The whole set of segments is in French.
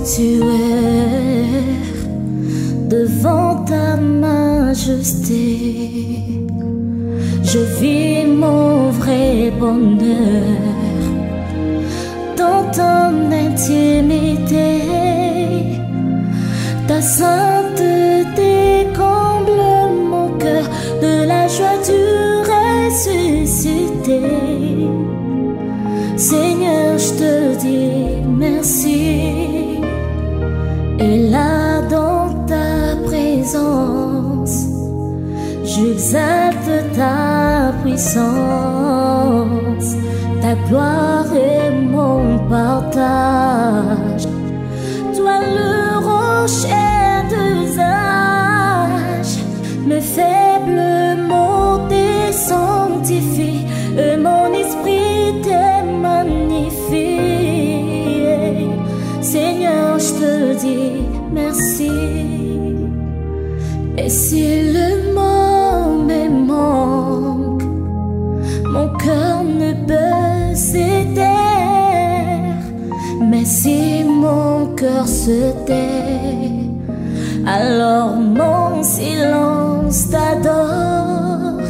sanctuaire devant ta majesté. Je vis mon vrai bonheur dans ton intimité. Ta sainteté comble mon cœur de la joie du ressuscité. Seigneur, je te dis merci. Et là dans ta présence, j'exalte ta puissance. Ta gloire est mon partage. Toi le rocher d'usage, mes faibles mots te sanctifient, et mon esprit te magnifie. Seigneur, je te dis merci. Et si le mot me manque, mon cœur ne peut se taire. Mais si mon cœur se tait, alors mon silence t'adore.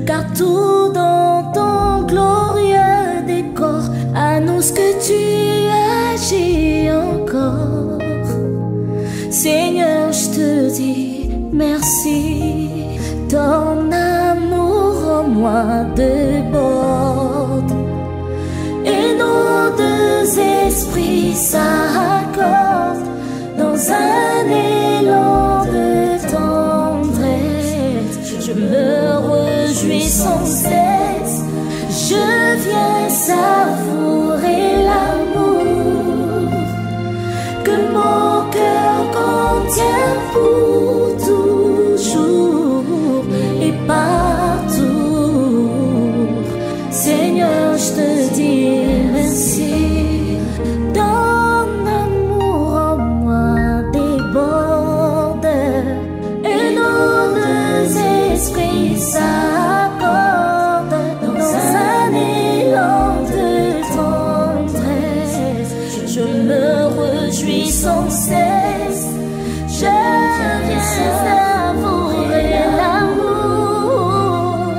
Car tout dans ton glorieux décor annonce que tu agis encore. Seigneur, je te dis merci. Ton amour en moi déborde, et nos deux esprits s'accordent dans un élan de tendresse. Je me réjouis sans cesse, je viens savourer l'amour que mon cœur contient pour toujours et partout. Seigneur, je te dis merci. Ton amour en moi déborde, et nos deux esprits s'accordent dans un élan de tendresse. Je me réjouis sans cesse, je viens savourer l'amour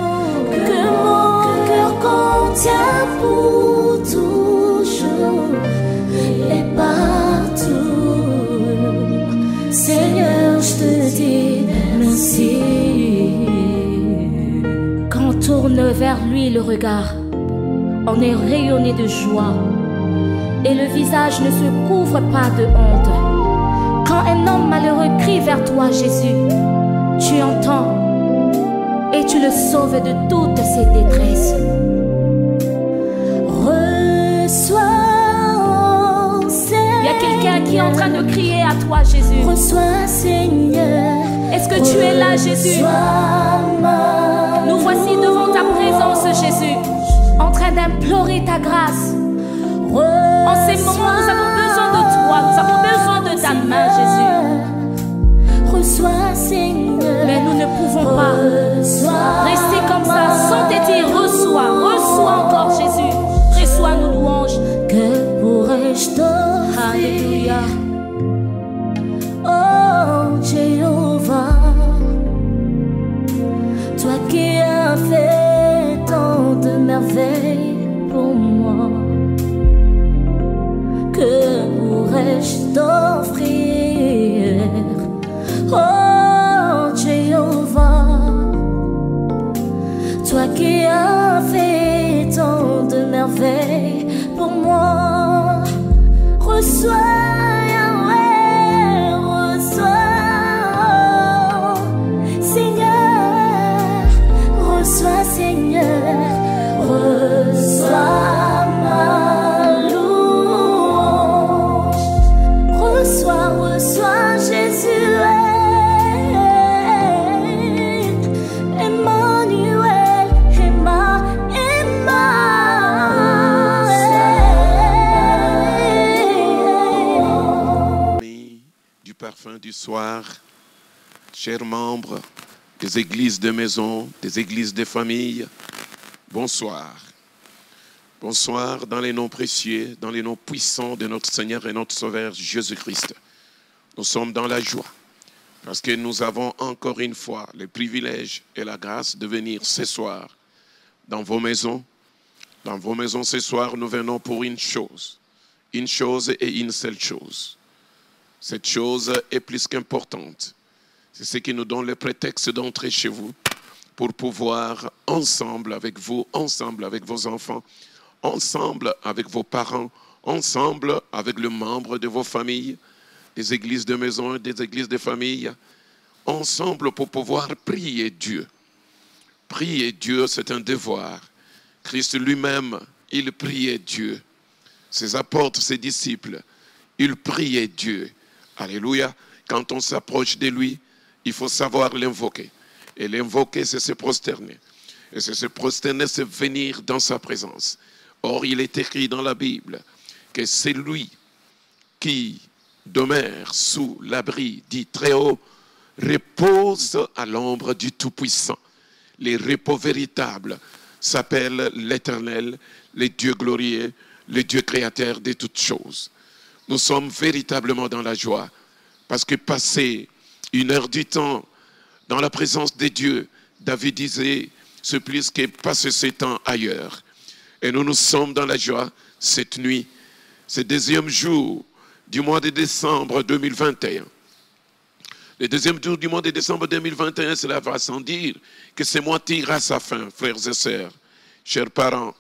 que mon cœur contient pour toujours et partout. Seigneur, je te dis merci. Quand on tourne vers lui le regard, on est rayonné de joie, et le visage ne se couvre pas de honte. Quand un homme malheureux crie vers toi, Jésus, tu entends et tu le sauves de toutes ses détresses. Reçois, Seigneur. Il y a quelqu'un qui est en train de crier à toi, Jésus. Reçois, Seigneur. Est-ce que tu es là, Jésus? Nous voici devant ta présence, Jésus, en train d'implorer ta grâce. En ces moments, nous avons besoin de toi, nous avons besoin de ta main, Jésus. Reçois, Seigneur. Mais nous ne pouvons pas rester comme ça sans te dire reçois, reçois encore, Jésus. Reçois nos louanges. Que pourrais-je t'offrir? Alléluia. Oh Jéhovah, toi qui as fait tant de merveilles pour moi, que pourrais-je t'offrir? Oh Jéhovah, toi qui as fait tant de merveilles pour moi, reçois. Seigneur, reçois ma louange. Reçois Jésus, Emmanuel, Du parfum du soir, chers membres des églises de maison, des églises de famille, bonsoir. Bonsoir dans les noms précieux, dans les noms puissants de notre Seigneur et notre Sauveur Jésus-Christ. Nous sommes dans la joie parce que nous avons encore une fois le privilège et la grâce de venir ce soir dans vos maisons. Dans vos maisons ce soir, nous venons pour une chose et une seule chose. Cette chose est plus qu'importante. C'est ce qui nous donne le prétexte d'entrer chez vous pour pouvoir ensemble avec vous, ensemble avec vos enfants, ensemble avec vos parents, ensemble avec les membres de vos familles, des églises de maison et des églises de famille, ensemble pour pouvoir prier Dieu. Prier Dieu, c'est un devoir. Christ lui-même, il priait Dieu. Ses apôtres, ses disciples, ils priaient Dieu. Alléluia. Quand on s'approche de lui, il faut savoir l'invoquer. Et l'invoquer, c'est se prosterner. Et c'est se prosterner, c'est venir dans sa présence. Or, il est écrit dans la Bible que c'est lui qui demeure sous l'abri dit très haut, repose à l'ombre du Tout-Puissant. Les repos véritables s'appellent l'Éternel, le Dieu glorieux, le Dieu créateur de toutes choses. Nous sommes véritablement dans la joie parce que passer une heure du temps dans la présence de Dieu, David disait, c'est plus que passer ce temps ailleurs. Et nous sommes dans la joie cette nuit, ce deuxième jour du mois de décembre 2021. Le deuxième jour du mois de décembre 2021, cela va sans dire que ce mois tire à sa fin, frères et sœurs. Chers parents,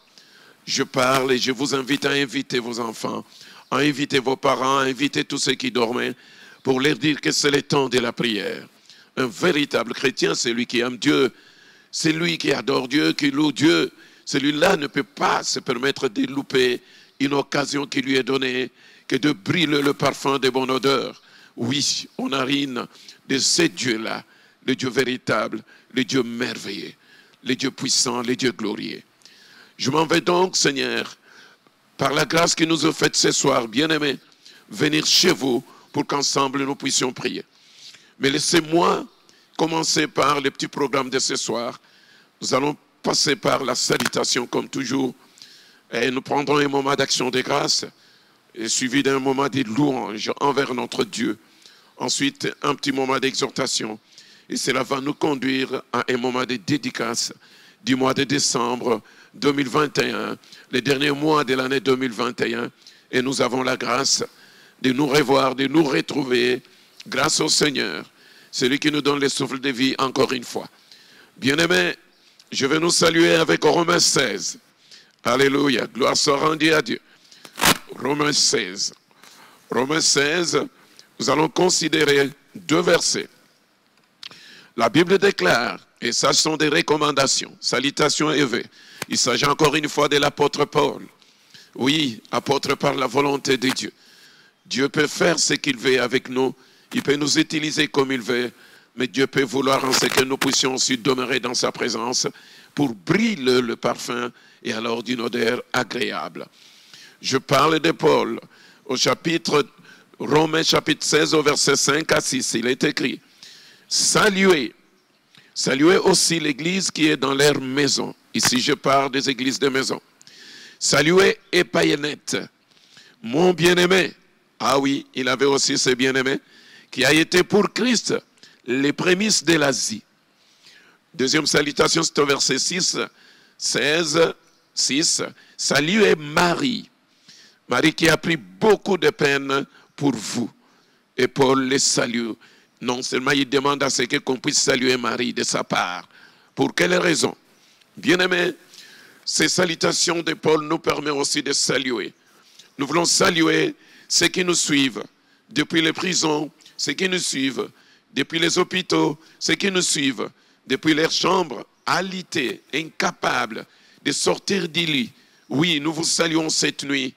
je parle et je vous invite à inviter vos enfants, à inviter vos parents, à inviter tous ceux qui dormaient, pour leur dire que c'est le temps de la prière. Un véritable chrétien, c'est lui qui aime Dieu, c'est lui qui adore Dieu, qui loue Dieu. Celui-là ne peut pas se permettre de louper une occasion qui lui est donnée, que de brûler le parfum de bonne odeur. Oui, on narine de ce Dieu-là, le Dieu véritable, le Dieu merveilleux, le Dieu puissant, le Dieu glorieux. Je m'en vais donc, Seigneur, par la grâce que nous a faite ce soir, bien-aimés, venir chez vous pour qu'ensemble nous puissions prier. Mais laissez-moi commencer par le petit programme de ce soir. Nous allons passer par la salutation comme toujours et nous prendrons un moment d'action de grâce et suivi d'un moment de louange envers notre Dieu. Ensuite, un petit moment d'exhortation et cela va nous conduire à un moment de dédicace du mois de décembre 2021, le dernier mois de l'année 2021, et nous avons la grâce de nous revoir, de nous retrouver grâce au Seigneur, celui qui nous donne le souffle de vie encore une fois. Bien-aimés, je vais nous saluer avec Romains 16. Alléluia, gloire soit rendue à Dieu. Romains 16. Romains 16, nous allons considérer deux versets. La Bible déclare, et ça sont des recommandations, salutations élevées. Il s'agit encore une fois de l'apôtre Paul. Oui, apôtre par la volonté de Dieu. Dieu peut faire ce qu'il veut avec nous. Il peut nous utiliser comme il veut. Mais Dieu peut vouloir en ce que nous puissions aussi demeurer dans sa présence pour brûler le parfum et alors d'une odeur agréable. Je parle de Paul au chapitre Romains chapitre 16 au verset 5 à 6. Il est écrit, saluez aussi l'église qui est dans leur maison. Ici je parle des églises de maison. Saluez Épaïnette, mon bien-aimé. Ah oui, il avait aussi ses bien-aimés, qui a été pour Christ les prémices de l'Asie. Deuxième salutation, c'est au verset 6, 16, 6. Saluez Marie. Marie qui a pris beaucoup de peine pour vous. Et Paul les salue. Non seulement il demande à ce qu'on puisse saluer Marie de sa part. Pour quelle raison? Bien-aimés, ces salutations de Paul nous permettent aussi de saluer. Nous voulons saluer ceux qui nous suivent depuis les prisons, ceux qui nous suivent depuis les hôpitaux, ceux qui nous suivent depuis leurs chambres, alités, incapables de sortir du lit. Oui, nous vous saluons cette nuit.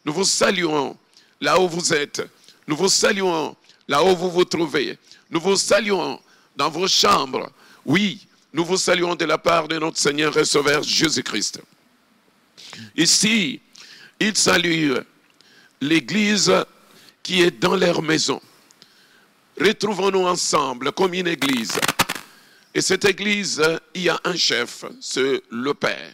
Nous vous saluons là où vous êtes. Nous vous saluons là où vous vous trouvez. Nous vous saluons dans vos chambres. Oui, nous vous saluons de la part de notre Seigneur et Sauveur Jésus-Christ. Ici, il salue l'église qui est dans leur maison. Retrouvons-nous ensemble comme une église. Et cette église, il y a un chef, c'est le Père.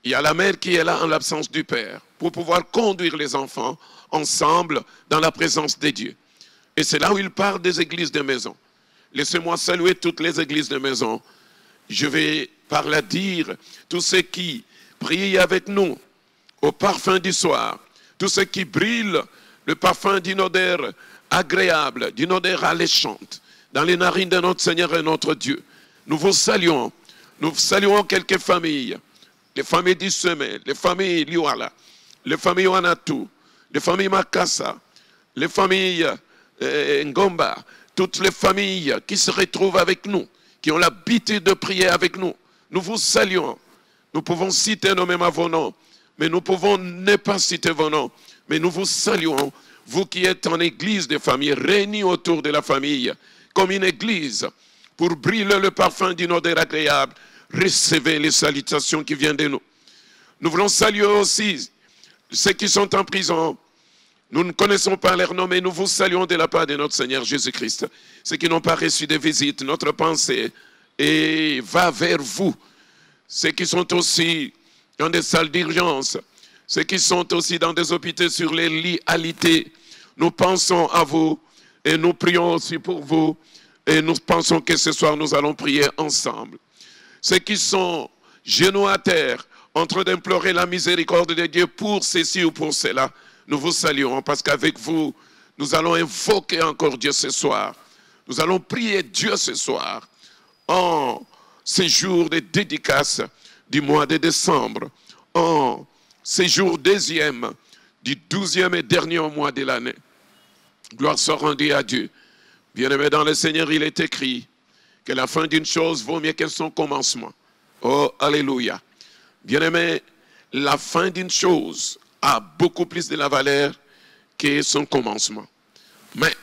Il y a la mère qui est là en l'absence du père pour pouvoir conduire les enfants ensemble dans la présence de Dieu. Et c'est là où il parle des églises de maison. Laissez-moi saluer toutes les églises de maison. Je vais par là dire tous ceux qui prient avec nous au parfum du soir, tous ceux qui brillent le parfum d'une odeur agréable, d'une odeur alléchante dans les narines de notre Seigneur et notre Dieu. Nous vous saluons. Nous saluons quelques familles. Les familles d'Issemé, les familles Liwala, les familles Wanatu, les familles Makassa, les familles Ngomba, toutes les familles qui se retrouvent avec nous, qui ont l'habitude de prier avec nous. Nous vous saluons. Nous pouvons citer nos-mêmes à vos noms, mais nous pouvons ne pas citer vos noms. Mais nous vous saluons, vous qui êtes en église de famille, réunis autour de la famille, comme une église, pour briller le parfum d'une odeur agréable. Recevez les salutations qui viennent de nous. Nous voulons saluer aussi ceux qui sont en prison. Nous ne connaissons pas leur nom, mais nous vous saluons de la part de notre Seigneur Jésus-Christ. Ceux qui n'ont pas reçu de visite, notre pensée et va vers vous. Ceux qui sont aussi dans des salles d'urgence, ceux qui sont aussi dans des hôpitaux sur les lits alités, nous pensons à vous et nous prions aussi pour vous. Et nous pensons que ce soir, nous allons prier ensemble. Ceux qui sont genoux à terre, en train d'implorer la miséricorde de Dieu pour ceci ou pour cela, nous vous saluons parce qu'avec vous, nous allons invoquer encore Dieu ce soir. Nous allons prier Dieu ce soir en ces jours de dédicace du mois de décembre, en ces jours deuxième du 12e et dernier mois de l'année. Gloire soit rendue à Dieu. Bien-aimé dans le Seigneur, il est écrit que la fin d'une chose vaut mieux que son commencement. Oh, alléluia. Bien-aimé, la fin d'une chose a beaucoup plus de la valeur que son commencement. Mais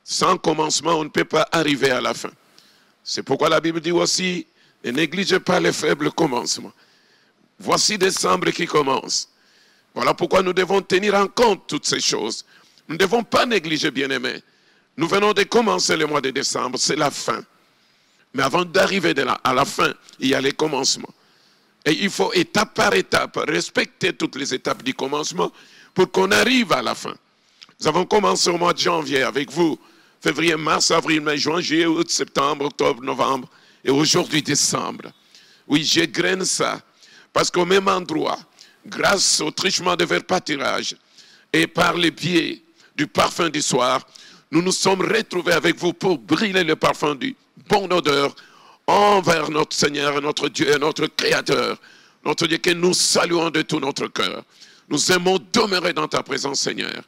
sans commencement, on ne peut pas arriver à la fin. C'est pourquoi la Bible dit aussi, ne négligez pas les faibles commencements. Voici décembre qui commence. Voilà pourquoi nous devons tenir en compte toutes ces choses. Nous ne devons pas négliger, bien-aimés. Nous venons de commencer le mois de décembre, c'est la fin. Mais avant d'arriver à la fin, il y a les commencements. Et il faut étape par étape respecter toutes les étapes du commencement pour qu'on arrive à la fin. Nous avons commencé au mois de janvier avec vous, février, mars, avril, mai, juin, juillet, août, septembre, octobre, novembre et aujourd'hui décembre. Oui, j'égrène ça parce qu'au même endroit, grâce au trichement de vers pâturage et par les biais du parfum du soir, nous nous sommes retrouvés avec vous pour briller le parfum du bon odeur envers notre Seigneur, notre Dieu et notre Créateur. Notre Dieu que nous saluons de tout notre cœur. Nous aimons demeurer dans ta présence, Seigneur.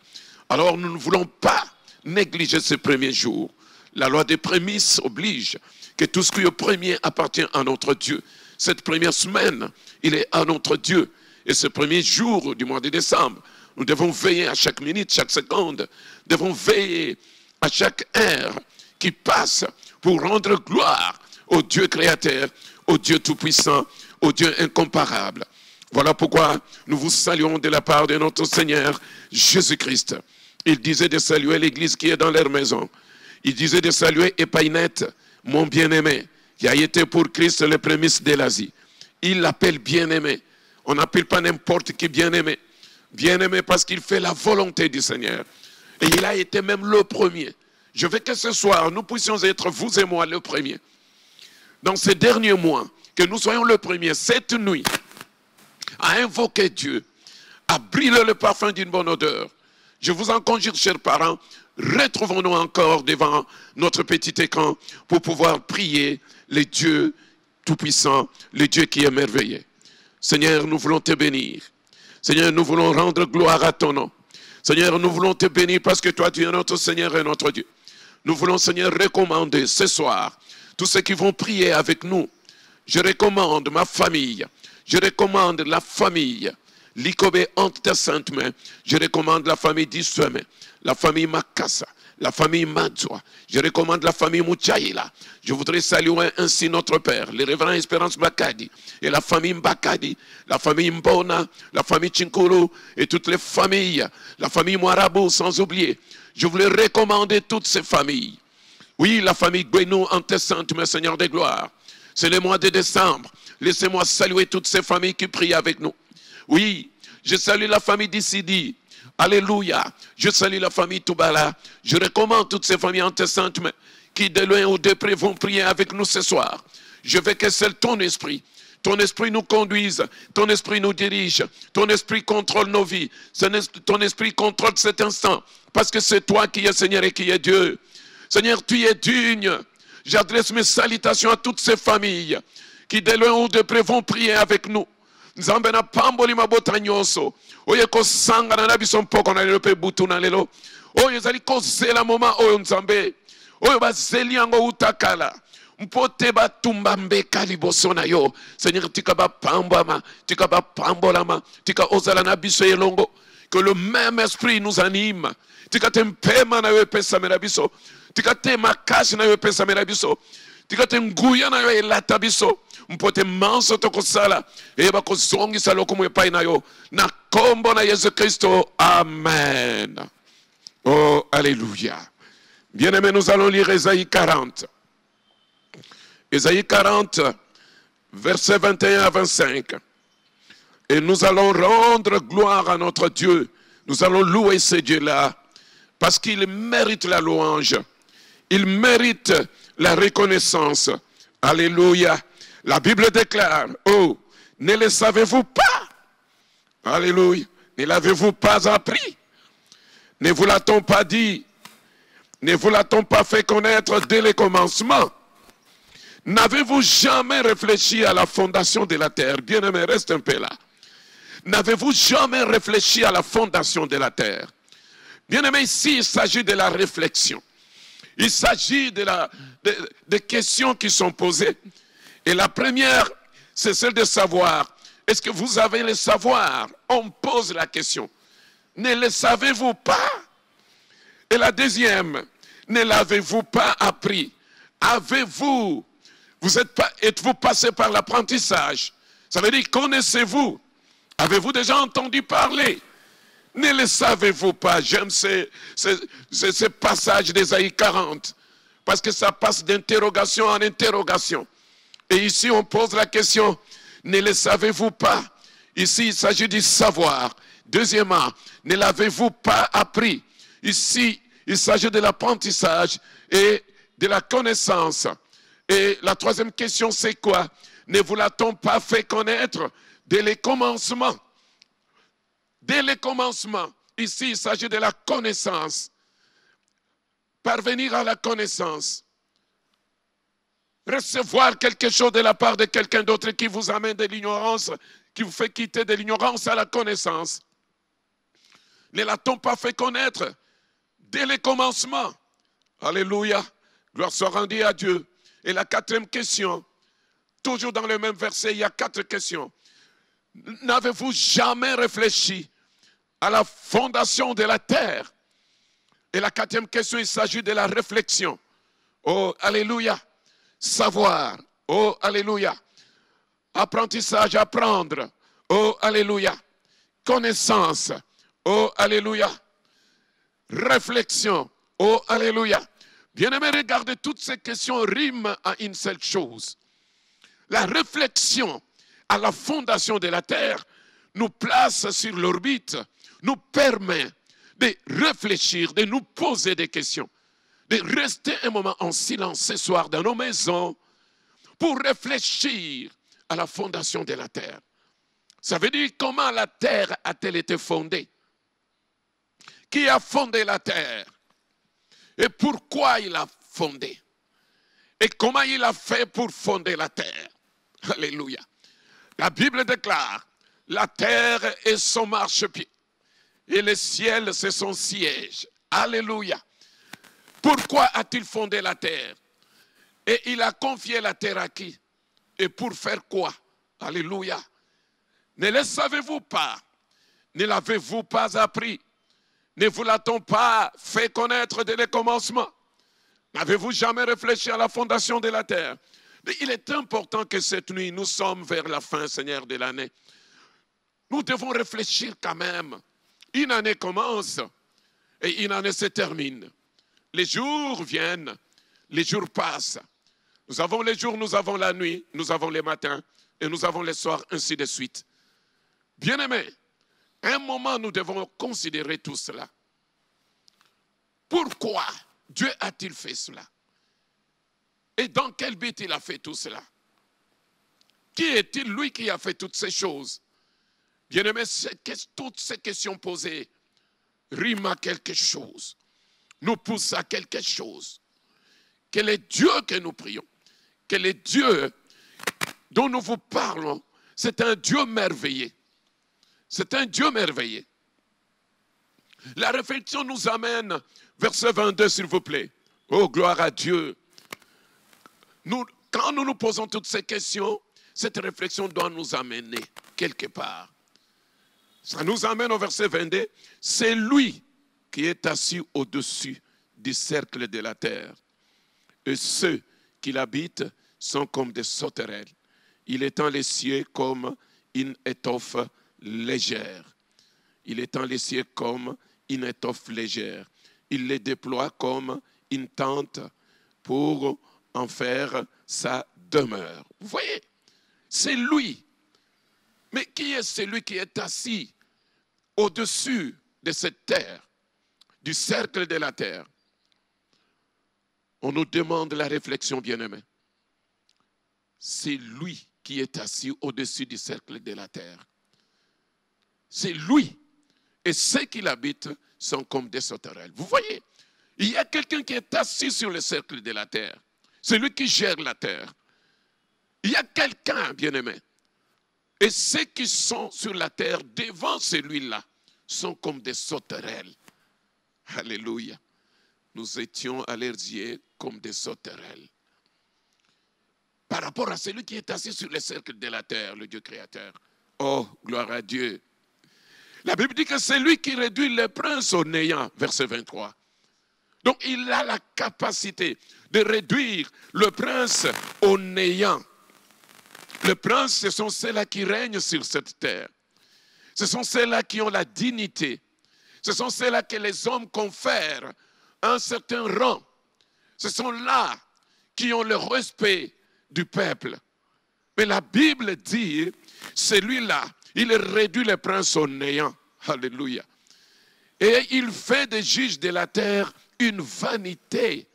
Alors nous ne voulons pas négliger ces premiers jours. La loi des prémices oblige que tout ce qui est premier appartient à notre Dieu. Cette première semaine, il est à notre Dieu. Et ce premier jour du mois de décembre, nous devons veiller à chaque minute, chaque seconde. Nous devons veiller à chaque heure qui passe pour rendre gloire au Dieu créateur, au Dieu tout-puissant, au Dieu incomparable. Voilà pourquoi nous vous saluons de la part de notre Seigneur Jésus-Christ. Il disait de saluer l'église qui est dans leur maison. Il disait de saluer Epaïnette, mon bien-aimé, qui a été pour Christ le prémisse de l'Asie. Il l'appelle bien-aimé. On n'appelle pas n'importe qui bien-aimé. Bien-aimé parce qu'il fait la volonté du Seigneur. Et il a été même le premier. Je veux que ce soir, nous puissions être, vous et moi, le premier. Dans ces derniers mois, que nous soyons le premier, cette nuit, à invoquer Dieu, à briller le parfum d'une bonne odeur. Je vous en conjure, chers parents, retrouvons-nous encore devant notre petit écran pour pouvoir prier le Dieu tout-puissant, le Dieu qui est merveilleux. Seigneur, nous voulons te bénir. Seigneur, nous voulons rendre gloire à ton nom. Seigneur, nous voulons te bénir parce que toi, tu es notre Seigneur et notre Dieu. Nous voulons, Seigneur, recommander ce soir tous ceux qui vont prier avec nous. Je recommande ma famille. Je recommande la famille Likobé entre tes saintes mains. Je recommande la famille d'Issemé, la famille Makassa, la famille Madzwa. Je recommande la famille Mouchaïla. Je voudrais saluer ainsi notre Père, le révérend Espérance Mbakadi, et la famille Mbakadi, la famille Mbona, la famille Chinkuru, et toutes les familles, la famille Mouarabou, sans oublier. Je voulais recommander toutes ces familles. Oui, la famille Gwenou en tes saintes mains, Seigneur des gloires. C'est le mois de décembre. Laissez-moi saluer toutes ces familles qui prient avec nous. Oui, je salue la famille d'Issidi. Alléluia. Je salue la famille Toubala. Je recommande toutes ces familles antécédentes qui de loin ou de près vont prier avec nous ce soir. Je veux que seul ton esprit nous conduise, ton esprit nous dirige, ton esprit contrôle nos vies, ton esprit contrôle cet instant, parce que c'est toi qui es Seigneur et qui es Dieu. Seigneur, tu es digne. J'adresse mes salutations à toutes ces familles qui de loin ou de près vont prier avec nous. Nzambe na pamboli mabota nyonso oye ko sangana na biso mpoko na lelo pe butu na lelo oyo ezali kozela moma oyo nzambe oyo bazeli yango utakala mpote batumba mbeka liboso na yo. Seigneur, tika bapambama, tika bapambolama, tika ozala na biso elongo, que le même esprit nous anime. Tika tempema na yo pesa merabiso, tika te makashi na yo pesa merabiso, tika te nguya na yo elata biso. Mpote manso toko sala eba ko zongi salo ko mwepai na yo na kombo na Yesu Kristo. Amen. Oh, alléluia. Bien-aimés, nous allons lire Ésaïe 40. Ésaïe 40, versets 21 à 25. Et nous allons rendre gloire à notre Dieu. Nous allons louer ce Dieu-là parce qu'il mérite la louange. Il mérite la reconnaissance. Alléluia. La Bible déclare, oh, ne le savez-vous pas? Alléluia. Ne l'avez-vous pas appris? Ne vous l'a-t-on pas dit? Ne vous l'a-t-on pas fait connaître dès le commencement? N'avez-vous jamais réfléchi à la fondation de la terre? Bien-aimé, reste un peu là. N'avez-vous jamais réfléchi à la fondation de la terre? Bien-aimé, ici, il s'agit de la réflexion. Il s'agit de questions qui sont posées. Et la première, c'est celle de savoir. Est-ce que vous avez le savoir? On pose la question. Ne le savez-vous pas? Et la deuxième, ne l'avez-vous pas appris? Avez-vous, êtes-vous passé par l'apprentissage? Ça veut dire, connaissez-vous? Avez-vous déjà entendu parler? Ne le savez-vous pas? J'aime ce passage d'Ésaïe 40, parce que ça passe d'interrogation en interrogation. Et ici, on pose la question, ne le savez-vous pas? Ici, il s'agit du savoir. Deuxièmement, ne l'avez-vous pas appris? Ici, il s'agit de l'apprentissage et de la connaissance. Et la troisième question, c'est quoi? Ne vous l'a-t-on pas fait connaître dès les commencements? Dès les commencements, ici, il s'agit de la connaissance. Parvenir à la connaissance. Recevoir quelque chose de la part de quelqu'un d'autre qui vous amène de l'ignorance, qui vous fait quitter de l'ignorance à la connaissance. Ne l'a-t-on pas fait connaître dès les commencements? Alléluia. Gloire soit rendue à Dieu. Et la quatrième question, toujours dans le même verset, il y a 4 questions. N'avez-vous jamais réfléchi à la fondation de la terre? Et la quatrième question, il s'agit de la réflexion. Oh, alléluia. Savoir. Oh, alléluia. Apprentissage, apprendre. Oh, alléluia. Connaissance. Oh, alléluia. Réflexion. Oh, alléluia. Bien-aimés, regardez, toutes ces questions riment à une seule chose. La réflexion à la fondation de la terre nous place sur l'orbite, nous permet de réfléchir, de nous poser des questions, de rester un moment en silence ce soir dans nos maisons pour réfléchir à la fondation de la terre. Ça veut dire comment la terre a-t-elle été fondée? Qui a fondé la terre? Et pourquoi il a fondé? Et comment il a fait pour fonder la terre? Alléluia. La Bible déclare, la terre est son marchepied et le ciel c'est son siège. Alléluia. Pourquoi a-t-il fondé la terre? Et il a confié la terre à qui? Et pour faire quoi? Alléluia. Ne le savez-vous pas? Ne l'avez-vous pas appris? Ne vous l'a-t-on pas fait connaître dès le commencement? N'avez-vous jamais réfléchi à la fondation de la terre? Il est important que cette nuit, nous sommes vers la fin, Seigneur, de l'année. Nous devons réfléchir quand même. Une année commence et une année se termine. Les jours viennent, les jours passent. Nous avons les jours, nous avons la nuit, nous avons les matins et nous avons les soirs, ainsi de suite. Bien-aimés, à un moment, nous devons considérer tout cela. Pourquoi Dieu a-t-il fait cela? Et dans quel but il a fait tout cela? Qui est-il, lui, qui a fait toutes ces choses? Bien-aimés, toutes ces questions posées riment à quelque chose, nous poussent à quelque chose. Quel est Dieu que nous prions? Quel est Dieu dont nous vous parlons? C'est un Dieu merveilleux. C'est un Dieu merveilleux. La réflexion nous amène, verset 22, s'il vous plaît. Oh, gloire à Dieu. Quand nous nous posons toutes ces questions, cette réflexion doit nous amener quelque part. Ça nous amène au verset 22. C'est lui qui est assis au-dessus du cercle de la terre. Et ceux qui l'habitent sont comme des sauterelles. Il étend les cieux comme une étoffe légère. Il étend les cieux comme une étoffe légère. Il les déploie comme une tente pour en faire sa demeure. Vous voyez, c'est lui. Mais qui est celui qui est assis au-dessus de cette terre, du cercle de la terre? On nous demande la réflexion, bien-aimée. C'est lui qui est assis au-dessus du cercle de la terre. C'est lui. Et ceux qui l'habitent sont comme des sauterelles. Vous voyez, il y a quelqu'un qui est assis sur le cercle de la terre. C'est lui qui gère la terre. Il y a quelqu'un, bien-aimé. Et ceux qui sont sur la terre devant celui-là sont comme des sauterelles. Alléluia. Nous étions à leurs yeux comme des sauterelles. Par rapport à celui qui est assis sur le cercle de la terre, le Dieu créateur. Oh, gloire à Dieu. La Bible dit que c'est lui qui réduit les princes au néant, verset 23. Donc il a la capacité de réduire le prince au néant. Les princes, ce sont ceux-là qui règnent sur cette terre. Ce sont ceux-là qui ont la dignité. Ce sont ceux-là que les hommes confèrent un certain rang. Ce sont là qui ont le respect du peuple. Mais la Bible dit, celui-là, il réduit les princes au néant. Alléluia. Et il fait des juges de la terre une vanité.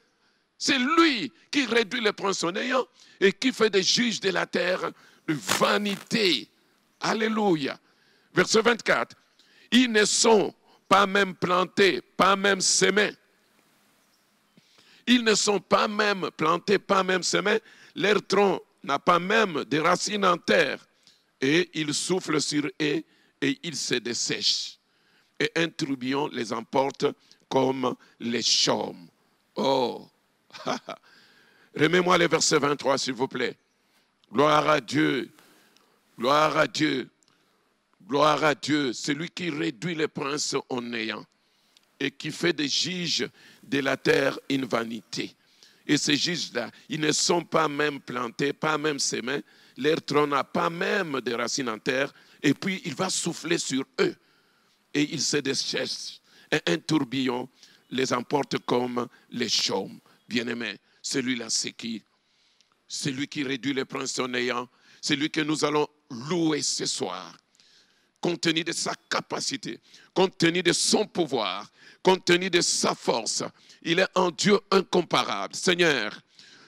C'est lui qui réduit les princes au néant et qui fait des juges de la terre une vanité. Alléluia. Verset 24. Ils ne sont pas même plantés, pas même semés. Ils ne sont pas même plantés, pas même semés. Leur tronc n'a pas même de racines en terre. Et ils soufflent sur eux et ils se dessèchent. Et un tourbillon les emporte comme les chaumes. Oh! Remets-moi le verset 23, s'il vous plaît. Gloire à Dieu. Gloire à Dieu. Gloire à Dieu. Celui qui réduit les princes au néant et qui fait des juges de la terre une vanité. Et ces juges-là, ils ne sont pas même plantés, pas même semés. Leur tronc n'a pas même de racines en terre. Et puis, il va souffler sur eux. Et ils se dessèchent. Et un tourbillon les emporte comme les chaumes. Bien-aimés, celui-là, c'est qui? Celui qui réduit les princes au néant. C'est lui que nous allons louer ce soir. Compte tenu de sa capacité, compte tenu de son pouvoir, compte tenu de sa force. Il est un Dieu incomparable. Seigneur,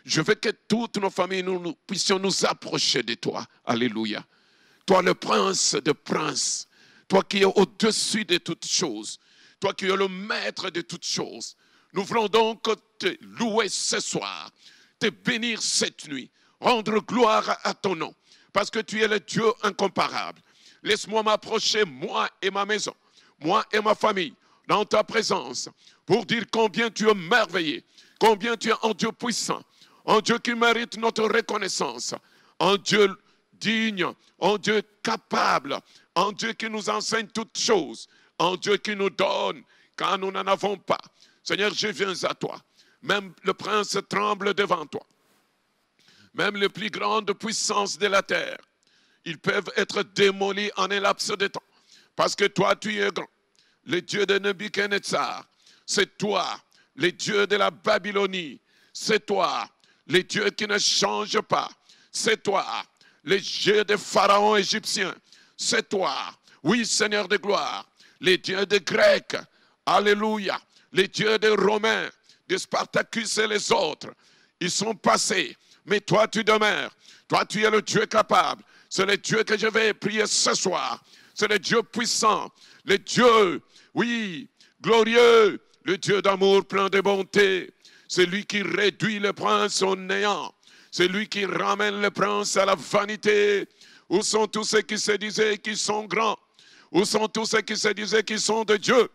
je veux que toutes nos familles, nous puissions nous approcher de toi. Alléluia. Toi, le prince de princes. Toi qui es au-dessus de toutes choses. Toi qui es le maître de toutes choses. Nous voulons donc te louer ce soir. Te bénir cette nuit. Rendre gloire à ton nom. Parce que tu es le Dieu incomparable. Laisse-moi m'approcher, moi et ma maison, moi et ma famille, dans ta présence, pour dire combien tu es merveilleux, combien tu es un Dieu puissant, un Dieu qui mérite notre reconnaissance, un Dieu digne, un Dieu capable, un Dieu qui nous enseigne toutes choses, un Dieu qui nous donne quand nous n'en avons pas. Seigneur, je viens à toi. Même le prince tremble devant toi. Même les plus grandes puissances de la terre, ils peuvent être démolis en un laps de temps. Parce que toi, tu es grand. Le Dieu de Nebuchadnezzar, c'est toi. Le Dieu de la Babylonie, c'est toi. le Dieu qui ne change pas. C'est toi. Le Dieu des pharaons égyptiens, c'est toi. Oui, Seigneur de gloire. Les dieux des Grecs, alléluia. Les dieux des Romains, des Spartacus et les autres, ils sont passés. Mais toi, tu demeures. Toi, tu es le Dieu capable. C'est le Dieu que je vais prier ce soir. C'est le Dieu puissant. Le Dieu, oui, glorieux. Le Dieu d'amour plein de bonté. C'est lui qui réduit le prince au néant. C'est lui qui ramène le prince à la vanité. Où sont tous ceux qui se disaient qu'ils sont grands? Où sont tous ceux qui se disaient qu'ils sont de Dieu?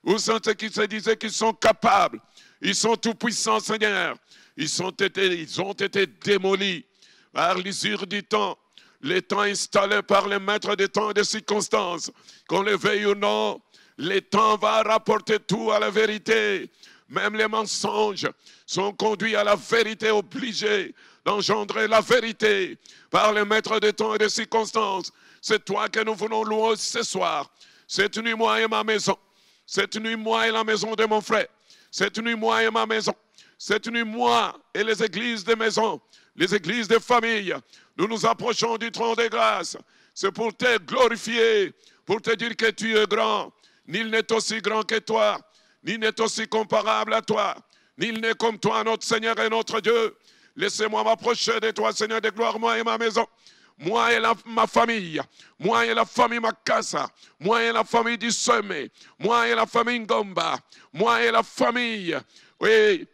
Où sont ceux qui se disaient qu'ils sont capables? Ils sont tout puissants, Seigneur. Ils ont été démolis par l'usure du temps. Les temps installés par les maîtres des temps et des circonstances. Qu'on le veuille ou non, le temps va rapporter tout à la vérité. Même les mensonges sont conduits à la vérité, obligés d'engendrer la vérité par les maîtres des temps et des circonstances. C'est toi que nous voulons louer ce soir. Cette nuit, moi et ma maison. Cette nuit, moi et la maison de mon frère. Cette nuit, moi et ma maison. Cette nuit, moi et les églises de maison, les églises de famille, nous nous approchons du trône de grâce. C'est pour te glorifier, pour te dire que tu es grand. Nul n'est aussi grand que toi, nul n'est aussi comparable à toi, nul n'est comme toi, notre Seigneur et notre Dieu. Laissez-moi m'approcher de toi, Seigneur de gloire, moi et ma maison. Moi et ma famille, moi et la famille Makassa, moi et la famille du Semé, moi et la famille Ngomba, moi et la famille, oui,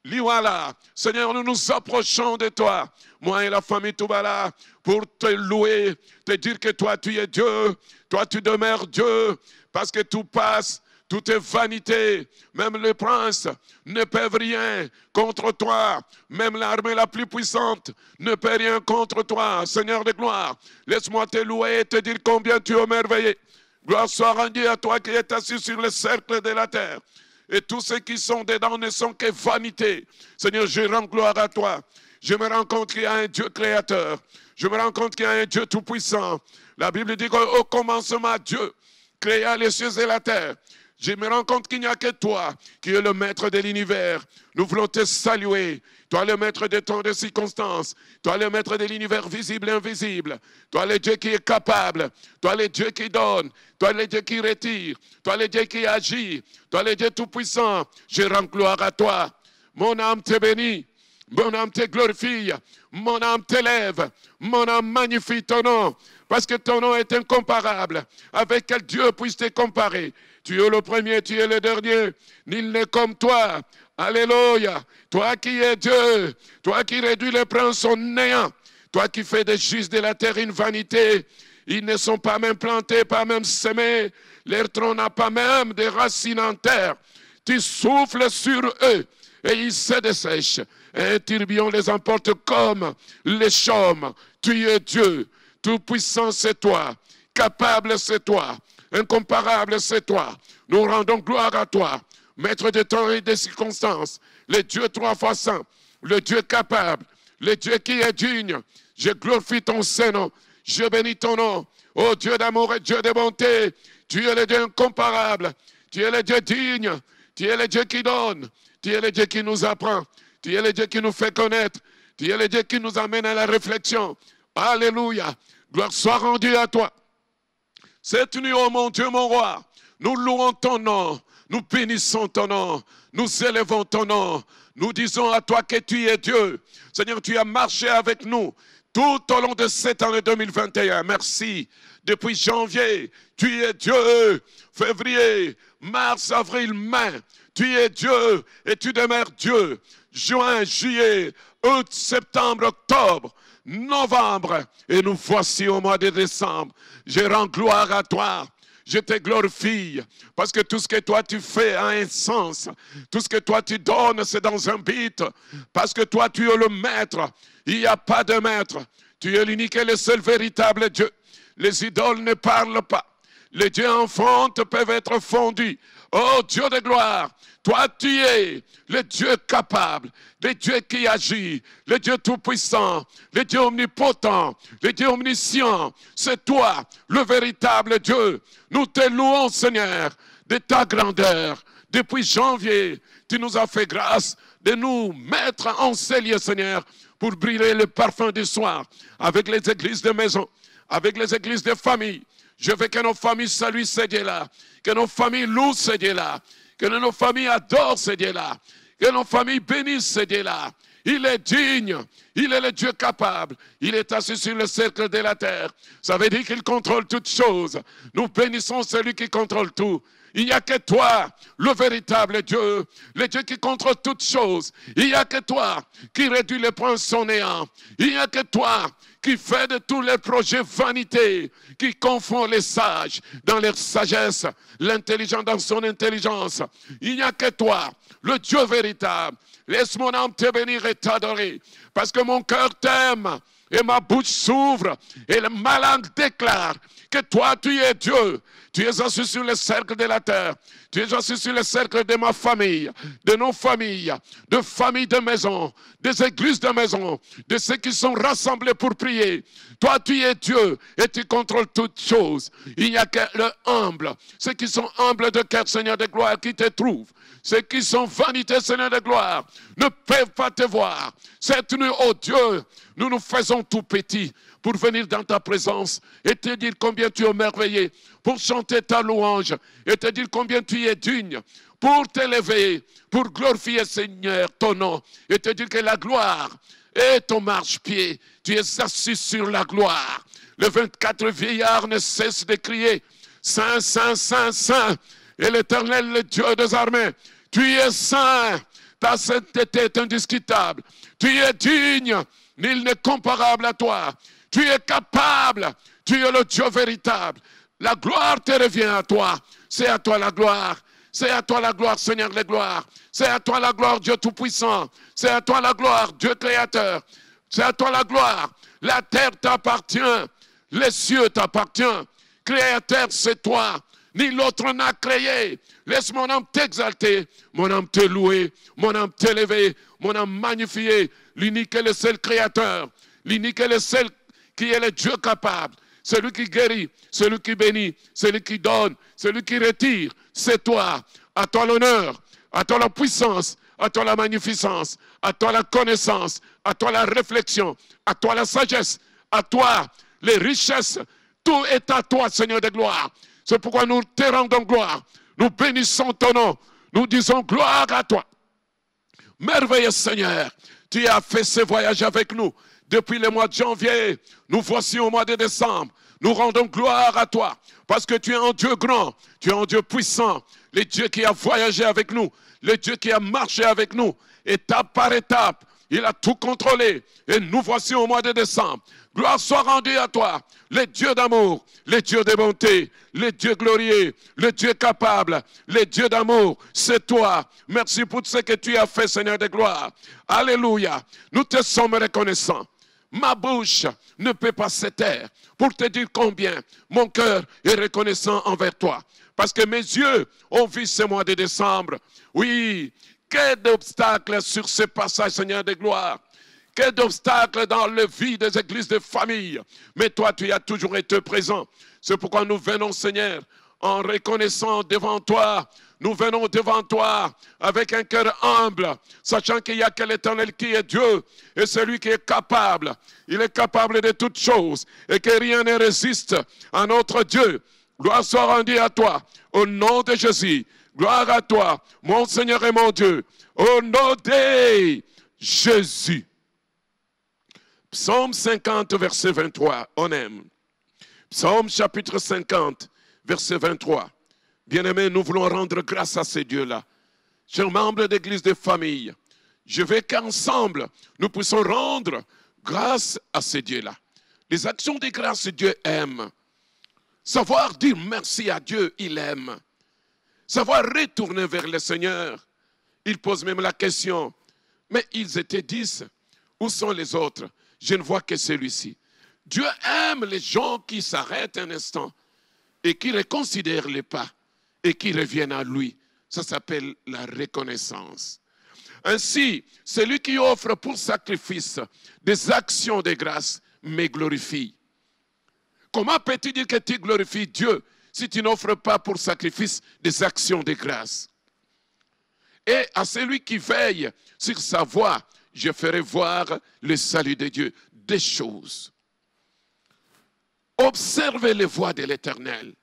Liwala. Seigneur, nous nous approchons de toi, moi et la famille Toubala, pour te louer, te dire que toi tu es Dieu, toi tu demeures Dieu, parce que tout passe. Tout est vanité, même les princes ne peuvent rien contre toi, même l'armée la plus puissante ne peut rien contre toi, Seigneur de gloire. Laisse-moi te louer et te dire combien tu es merveilleux. Gloire soit rendue à toi qui es assis sur le cercle de la terre. Et tous ceux qui sont dedans ne sont que vanité. Seigneur, je rends gloire à toi. Je me rends compte qu'il y a un Dieu créateur. Je me rends compte qu'il y a un Dieu tout-puissant. La Bible dit qu'au commencement, Dieu créa les cieux et la terre. Je me rends compte qu'il n'y a que toi qui es le maître de l'univers. Nous voulons te saluer. Toi le maître des temps, des circonstances. Toi le maître de l'univers visible et invisible. Toi le Dieu qui est capable. Toi le Dieu qui donne. Toi le Dieu qui retire. Toi le Dieu qui agit. Toi le Dieu tout-puissant. Je rends gloire à toi. Mon âme te bénit. Mon âme te glorifie. Mon âme t'élève. Mon âme magnifie ton nom. Parce que ton nom est incomparable. Avec quel Dieu puisse te comparer? Tu es le premier, tu es le dernier. Nul n'est comme toi. Alléluia. Toi qui es Dieu. Toi qui réduis les princes au néant. Toi qui fais des justes de la terre une vanité. Ils ne sont pas même plantés, pas même semés. Leur tronc n'a pas même de racines en terre. Tu souffles sur eux et ils se dessèchent. Un tourbillon les emporte comme les chaumes. Tu es Dieu. Tout-puissant, c'est toi. Capable, c'est toi. Incomparable, c'est toi. Nous rendons gloire à toi, maître des temps et des circonstances, le Dieu trois fois saint, le Dieu capable, le Dieu qui est digne. Je glorifie ton Saint-Nom, je bénis ton nom. Ô Dieu d'amour et Dieu de bonté, tu es le Dieu incomparable, tu es le Dieu digne, tu es le Dieu qui donne, tu es le Dieu qui nous apprend, tu es le Dieu qui nous fait connaître, tu es le Dieu qui nous amène à la réflexion. Alléluia, gloire soit rendue à toi. Cette nuit, oh mon Dieu, mon roi, nous louons ton nom, nous bénissons ton nom, nous élevons ton nom, nous disons à toi que tu es Dieu. Seigneur, tu as marché avec nous tout au long de cette année 2021. Merci. Depuis janvier, tu es Dieu. Février, mars, avril, mai, tu es Dieu et tu demeures Dieu. Juin, juillet, août, septembre, octobre, novembre, et nous voici au mois de décembre. Je rends gloire à toi. Je te glorifie parce que tout ce que toi tu fais a un sens. Tout ce que toi tu donnes, c'est dans un but. Parce que toi tu es le maître. Il n'y a pas de maître. Tu es l'unique et le seul véritable Dieu. Les idoles ne parlent pas. Les dieux enfants peuvent être fondus. Oh Dieu de gloire, toi tu es le Dieu capable, le Dieu qui agit, le Dieu tout-puissant, le Dieu omnipotent, le Dieu omniscient. C'est toi le véritable Dieu. Nous te louons Seigneur de ta grandeur, Depuis janvier, tu nous as fait grâce de nous mettre en ces lieux, Seigneur, pour briller le parfum du soir avec les églises de maison, avec les églises de famille. Je veux que nos familles saluent ce Dieu-là, que nos familles louent ce Dieu-là, que nos familles adorent ce Dieu-là, que nos familles bénissent ce Dieu-là. Il est digne, il est le Dieu capable, il est assis sur le cercle de la terre. Ça veut dire qu'il contrôle toutes choses. Nous bénissons celui qui contrôle tout. Il n'y a que toi, le véritable Dieu, le Dieu qui contrôle toutes choses. Il n'y a que toi qui réduit les poinçons néant. Il n'y a que toi qui fait de tous les projets vanité, qui confond les sages dans leur sagesse, l'intelligent dans son intelligence. Il n'y a que toi, le Dieu véritable. Laisse mon âme te bénir et t'adorer, parce que mon cœur t'aime et ma bouche s'ouvre et ma langue déclare que toi tu es Dieu. Tu es assis sur le cercle de la terre. Tu es assis sur le cercle de ma famille, de nos familles, de familles de maison, des églises de maison, de ceux qui sont rassemblés pour prier. Toi, tu es Dieu et tu contrôles toutes choses. Il n'y a que le humble, ceux qui sont humbles de cœur, Seigneur de gloire, qui te trouvent. Ceux qui sont vanité, Seigneur de gloire, ne peuvent pas te voir. Cette nuit, oh Dieu, nous nous faisons tout petits pour venir dans ta présence et te dire combien tu es merveilleux, pour chanter ta louange et te dire combien tu es digne, pour t'élever, pour glorifier, Seigneur, ton nom et te dire que la gloire est ton marchepied. Tu es assis sur la gloire. Les 24 vieillards ne cessent de crier Saint, Saint, Saint, Saint, et l'Éternel, le Dieu des armées. Tu es saint, ta sainteté est indiscutable. Tu es digne, nul n'est comparable à toi. Tu es capable, tu es le Dieu véritable. La gloire te revient à toi. C'est à toi la gloire. C'est à toi la gloire, Seigneur de gloire. C'est à toi la gloire, Dieu Tout-Puissant. C'est à toi la gloire, Dieu Créateur. C'est à toi la gloire. La terre t'appartient. Les cieux t'appartiennent. Créateur, c'est toi. Ni l'autre n'a créé. Laisse mon âme t'exalter, mon âme te louer, mon âme t'élever, mon âme magnifier l'unique et le seul créateur, l'unique et le seul qui est le Dieu capable, celui qui guérit, celui qui bénit, celui qui donne, celui qui retire, c'est toi. À toi l'honneur, à toi la puissance, à toi la magnificence, à toi la connaissance, à toi la réflexion, à toi la sagesse, à toi les richesses. Tout est à toi, Seigneur de gloire. C'est pourquoi nous te rendons gloire. Nous bénissons ton nom. Nous disons gloire à toi. Merveilleux Seigneur, tu as fait ce voyage avec nous. Depuis le mois de janvier, nous voici au mois de décembre. Nous rendons gloire à toi. Parce que tu es un Dieu grand, tu es un Dieu puissant. Le Dieu qui a voyagé avec nous, le Dieu qui a marché avec nous, étape par étape. Il a tout contrôlé. Et nous voici au mois de décembre. Gloire soit rendue à toi, le Dieu d'amour, le Dieu de bonté, le Dieu glorieux, le Dieu capable, le Dieu d'amour, c'est toi. Merci pour ce que tu as fait, Seigneur de gloire. Alléluia. Nous te sommes reconnaissants. Ma bouche ne peut pas se taire pour te dire combien mon cœur est reconnaissant envers toi. Parce que mes yeux ont vu ce mois de décembre. Oui, que d'obstacles sur ce passage, Seigneur de gloire. Que d'obstacles dans la vie des églises de famille. Mais toi, tu as toujours été présent. C'est pourquoi nous venons, Seigneur, en reconnaissant devant toi. Nous venons devant toi avec un cœur humble, sachant qu'il n'y a que l'Éternel qui est Dieu et celui qui est capable. Il est capable de toutes choses et que rien ne résiste à notre Dieu. Gloire soit rendue à toi, au nom de Jésus. Gloire à toi, mon Seigneur et mon Dieu, au nom de Jésus. Psaume 50, verset 23, on aime. Psaume chapitre 50, verset 23. Bien-aimés, nous voulons rendre grâce à ces dieux-là. Chers membres d'église de famille, je veux qu'ensemble, nous puissions rendre grâce à ces dieux-là. Les actions de grâce, Dieu aime. Savoir dire merci à Dieu, il aime. Savoir retourner vers le Seigneur. Il pose même la question, mais ils étaient 10, où sont les autres? Je ne vois que celui-ci. Dieu aime les gens qui s'arrêtent un instant et qui reconsidèrent les pas et qui reviennent à lui. Ça s'appelle la reconnaissance. Ainsi, celui qui offre pour sacrifice des actions de grâce me glorifie. Comment peux-tu dire que tu glorifies Dieu si tu n'offres pas pour sacrifice des actions de grâce? Et à celui qui veille sur sa voie, je ferai voir le salut de Dieu. Des choses. Observez les voies de l'Éternel.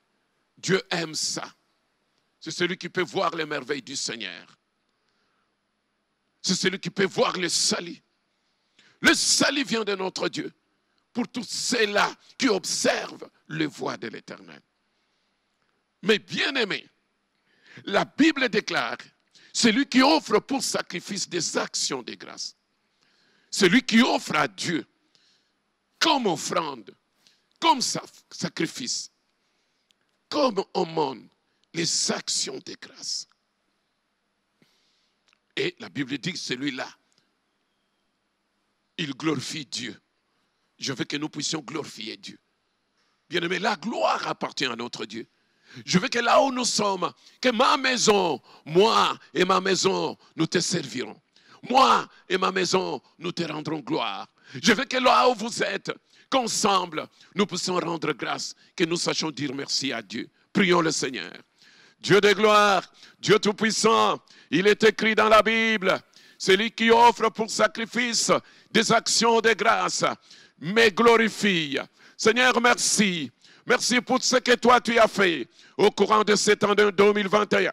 Dieu aime ça. C'est celui qui peut voir les merveilles du Seigneur. C'est celui qui peut voir le salut. Le salut vient de notre Dieu. Pour tous ceux-là qui observent les voies de l'Éternel. Mais bien aimé, la Bible déclare, celui qui offre pour sacrifice des actions de grâce. Celui qui offre à Dieu comme offrande, comme sacrifice, comme aumône, les actions de grâce. Et la Bible dit que celui-là, il glorifie Dieu. Je veux que nous puissions glorifier Dieu. Bien-aimé, la gloire appartient à notre Dieu. Je veux que là où nous sommes, que ma maison, moi et ma maison, nous te servirons. Moi et ma maison, nous te rendrons gloire. Je veux que là où vous êtes, qu'ensemble, nous puissions rendre grâce, que nous sachions dire merci à Dieu. Prions le Seigneur. Dieu de gloire, Dieu tout-puissant, il est écrit dans la Bible, celui qui offre pour sacrifice des actions de grâce, me glorifie. Seigneur, merci. Merci pour ce que toi tu as fait au courant de cet an 2021,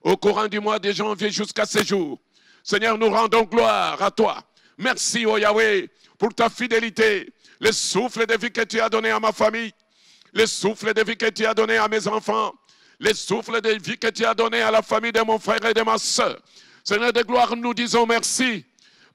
au courant du mois de janvier jusqu'à ce jour. Seigneur, nous rendons gloire à toi. Merci, oh Yahweh, pour ta fidélité, le souffle de vie que tu as donné à ma famille, le souffle de vie que tu as donné à mes enfants, le souffle de vie que tu as donné à la famille de mon frère et de ma soeur. Seigneur de gloire, nous disons merci,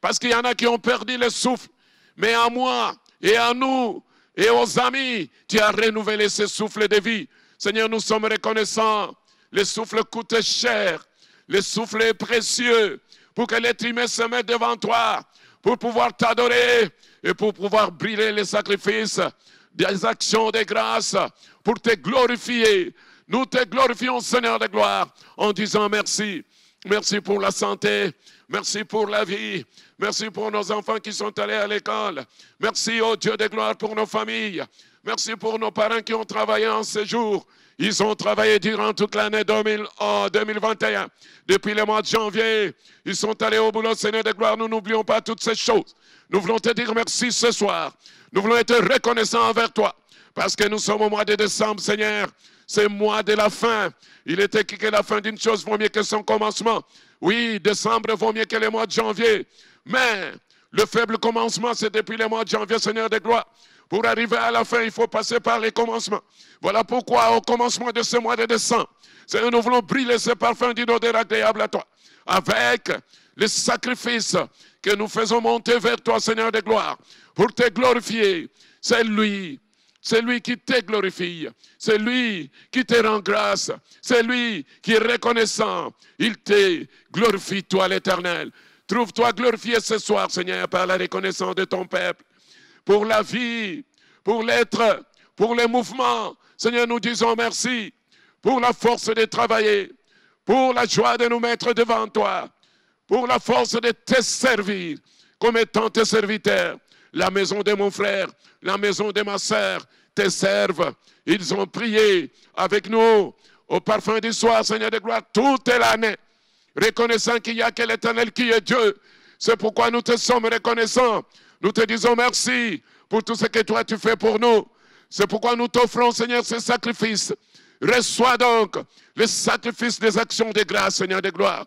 parce qu'il y en a qui ont perdu le souffle, mais à moi et à nous et aux amis, tu as renouvelé ce souffle de vie. Seigneur, nous sommes reconnaissants. Le souffle coûte cher, le souffle est précieux, pour que l'être humain se mette devant toi, pour pouvoir t'adorer et pour pouvoir brûler les sacrifices, des actions de grâce, pour te glorifier. Nous te glorifions, Seigneur de gloire, en disant merci. Merci pour la santé, merci pour la vie, merci pour nos enfants qui sont allés à l'école. Merci, oh Dieu de gloire, pour nos familles. Merci pour nos parents qui ont travaillé en ce jour. Ils ont travaillé durant toute l'année 2021. Depuis le mois de janvier, ils sont allés au boulot, Seigneur de gloire. Nous n'oublions pas toutes ces choses. Nous voulons te dire merci ce soir. Nous voulons être reconnaissants envers toi. Parce que nous sommes au mois de décembre, Seigneur. C'est le mois de la fin. Il est écrit que la fin d'une chose vaut mieux que son commencement. Oui, décembre vaut mieux que le mois de janvier. Mais le faible commencement, c'est depuis le mois de janvier, Seigneur de gloire. Pour arriver à la fin, il faut passer par les commencements. Voilà pourquoi, au commencement de ce mois de décembre, Seigneur, nous voulons brûler ce parfum d'une odeur agréable à toi. Avec les sacrifices que nous faisons monter vers toi, Seigneur de gloire, pour te glorifier. C'est lui qui te glorifie. C'est lui qui te rend grâce. C'est lui qui est reconnaissant. Il te glorifie, toi l'Éternel. Trouve-toi glorifié ce soir, Seigneur, par la reconnaissance de ton peuple. Pour la vie, pour l'être, pour les mouvements. Seigneur, nous disons merci. Pour la force de travailler. Pour la joie de nous mettre devant toi. Pour la force de te servir comme étant tes serviteurs. La maison de mon frère, la maison de ma sœur te servent. Ils ont prié avec nous au parfum du soir, Seigneur de gloire, toute l'année. Reconnaissant qu'il n'y a que l'Éternel qui est Dieu. C'est pourquoi nous te sommes reconnaissants. Nous te disons merci pour tout ce que toi tu fais pour nous. C'est pourquoi nous t'offrons, Seigneur, ce sacrifice. Reçois donc le sacrifice des actions de grâce, Seigneur de gloire.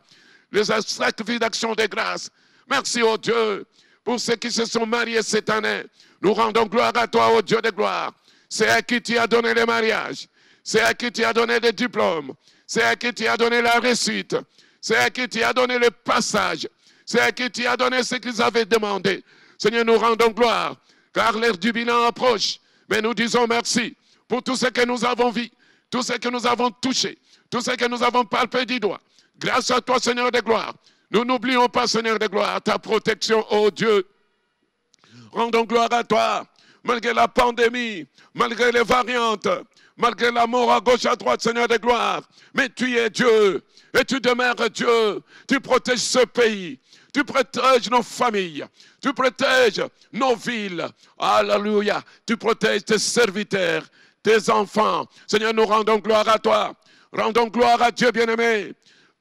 Les sacrifices d'actions de grâce. Merci, oh Dieu, pour ceux qui se sont mariés cette année. Nous rendons gloire à toi, oh Dieu de gloire. C'est à qui tu as donné le mariage. C'est à qui tu as donné les diplômes. C'est à qui tu as donné la réussite. C'est à qui tu as donné le passage. C'est à qui tu as donné ce qu'ils avaient demandé. Seigneur, nous rendons gloire, car l'heure du bilan approche. Mais nous disons merci pour tout ce que nous avons vu, tout ce que nous avons touché, tout ce que nous avons palpé du doigt. Grâce à toi, Seigneur de gloire, nous n'oublions pas, Seigneur de gloire, ta protection, oh Dieu. Rendons gloire à toi, malgré la pandémie, malgré les variantes, malgré la mort à gauche, à droite, Seigneur de gloire. Mais tu es Dieu, et tu demeures Dieu. Tu protèges ce pays. Tu protèges nos familles. Tu protèges nos villes. Alléluia. Tu protèges tes serviteurs, tes enfants. Seigneur, nous rendons gloire à toi. Rendons gloire à Dieu bien-aimé.